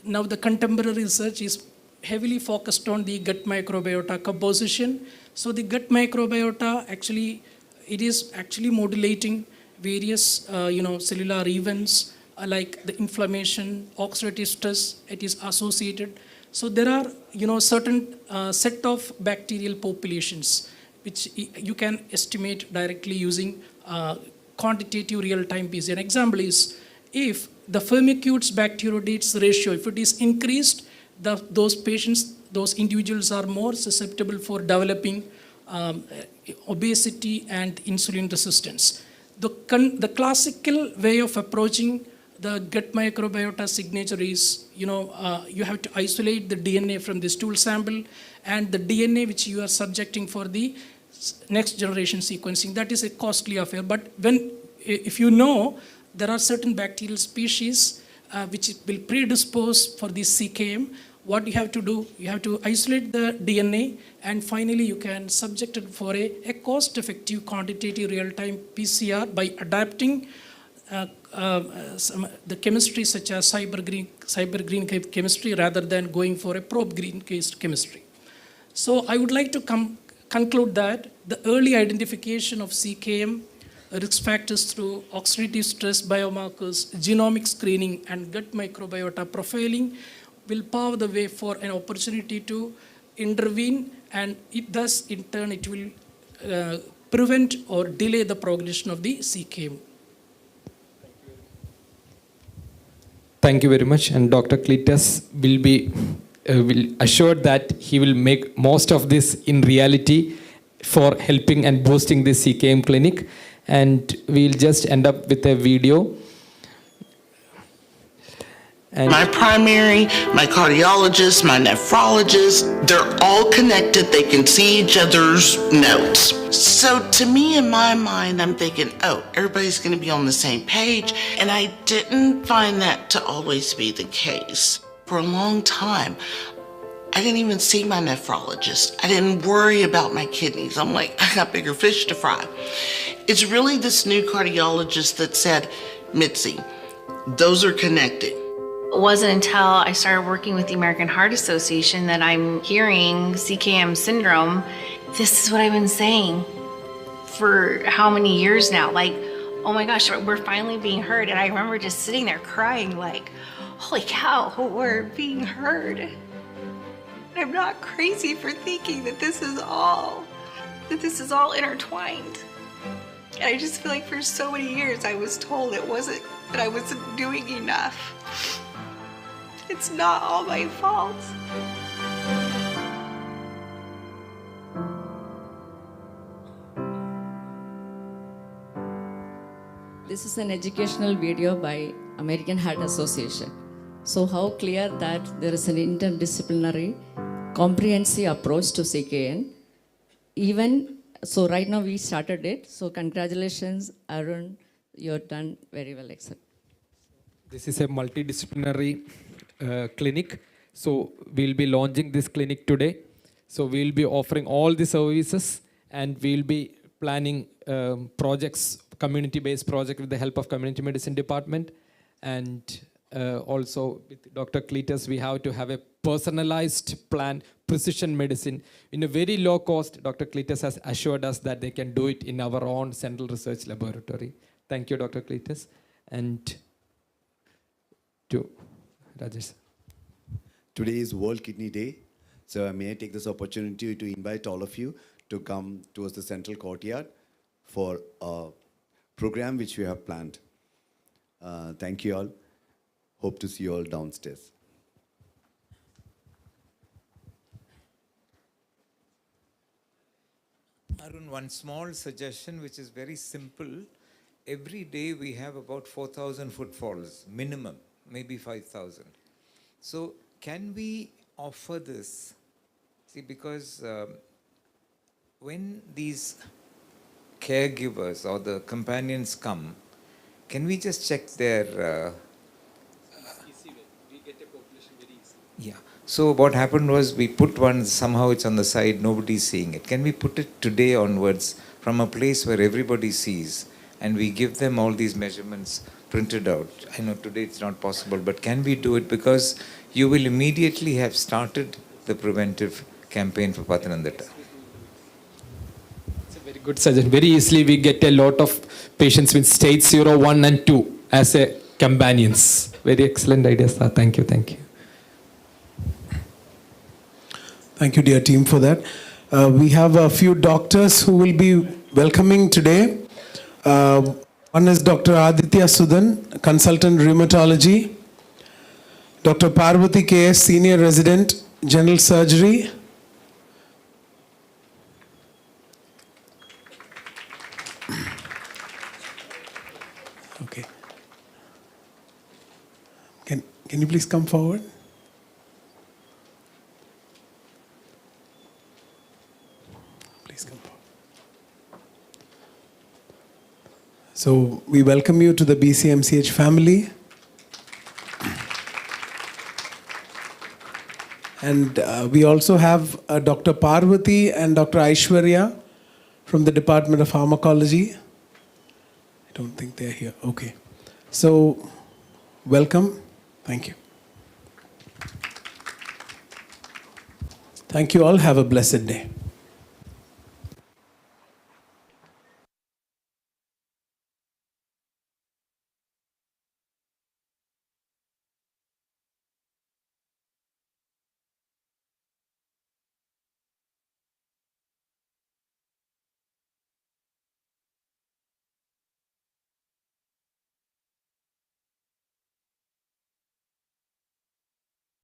now the contemporary research is heavily focused on the gut microbiota composition. So the gut microbiota actually, it is actually modulating various cellular events like the inflammation, oxidative stress, it is associated. So there are certain set of bacterial populations which you can estimate directly using quantitative real-time PCR. An example is if the Firmicutes bacteroidetes ratio, if it is increased, those patients, those individuals are more susceptible for developing obesity and insulin resistance. The classical way of approaching the gut microbiota signature is, you have to isolate the DNA from the stool sample, and the DNA which you are subjecting for the next generation sequencing. That is a costly affair. But if you know there are certain bacterial species which will predispose for this CKM, what you have to do, you have to isolate the DNA, and finally you can subject it for a cost-effective quantitative real-time PCR by adapting the chemistry such as cyber green chemistry rather than going for a probe green-based chemistry. So I would like to conclude that the early identification of CKM risk factors through oxidative stress biomarkers, genomic screening, and gut microbiota profiling will pave the way for an opportunity to intervene, and thus in turn it will prevent or delay the progression of the CKM. Thank you very much. And Dr. Cleetus will assure that he will make most of this in reality for helping and boosting the CKM clinic. And we'll just end up with a video. And my primary, my cardiologist, my nephrologist, they're all connected. They can see each other's notes. So to me, in my mind, I'm thinking, oh, everybody's going to be on the same page. And I didn't find that to always be the case. For a long time, I didn't even see my nephrologist. I didn't worry about my kidneys. I'm like, I got bigger fish to fry. It's really this new cardiologist that said, Mitzi, those are connected. It wasn't until I started working with the American Heart Association that I'm hearing CKM syndrome. This is what I've been saying for how many years now? Like, oh my gosh, we're finally being heard. And I remember just sitting there crying like, holy cow, we're being heard. And I'm not crazy for thinking that this is all intertwined. And I just feel like for so many years I was told that I wasn't doing enough. It's not all my fault. This is an educational video by American Heart Association. So how clear that there is an interdisciplinary, comprehensive approach to CKN. Even, so right now we started it. So congratulations, Arun, you're done very well, excellent. This is a multidisciplinary clinic. So we'll be launching this clinic today. So we'll be offering all the services, and we'll be planning projects, community-based project with the help of community medicine department. And also with Dr. Cleetus, we have to have a personalized plan, precision medicine in a very low cost. Dr. Cleetus has assured us that they can do it in our own central research laboratory. Thank you, Dr. Cleetus. And to Rajesh. Today is World Kidney Day. So may I take this opportunity to invite all of you to come towards the central courtyard for a program which we have planned. Thank you all. Hope to see you all downstairs. Arun, one small suggestion which is very simple. Every day we have about 4,000 footfalls, minimum, maybe 5,000. So can we offer this? See, because when these caregivers or the companions come, can we just check their... Yeah. So what happened was we put one, somehow it's on the side, nobody's seeing it. Can we put it today onwards from a place where everybody sees, and we give them all these measurements printed out? I know today it's not possible, but can we do it? Because you will immediately have started the preventive campaign for Pathanamthitta. It's a very good suggestion. Very easily we get a lot of patients with stage 0, 1 and 2 as a companions. Very excellent idea, sir. Thank you, thank you. Thank you, dear team, for that. We have a few doctors who will be welcoming today. One is Dr. Aditya Sudan, consultant rheumatology. Dr. Parvati K.S., senior resident, general surgery. Okay. Can you please come forward? So we welcome you to the BCMCH family. And we also have Dr. Parvati and Dr. Aishwarya from the Department of Pharmacology. I don't think they're here. Okay. So welcome. Thank you. Thank you all. Have a blessed day.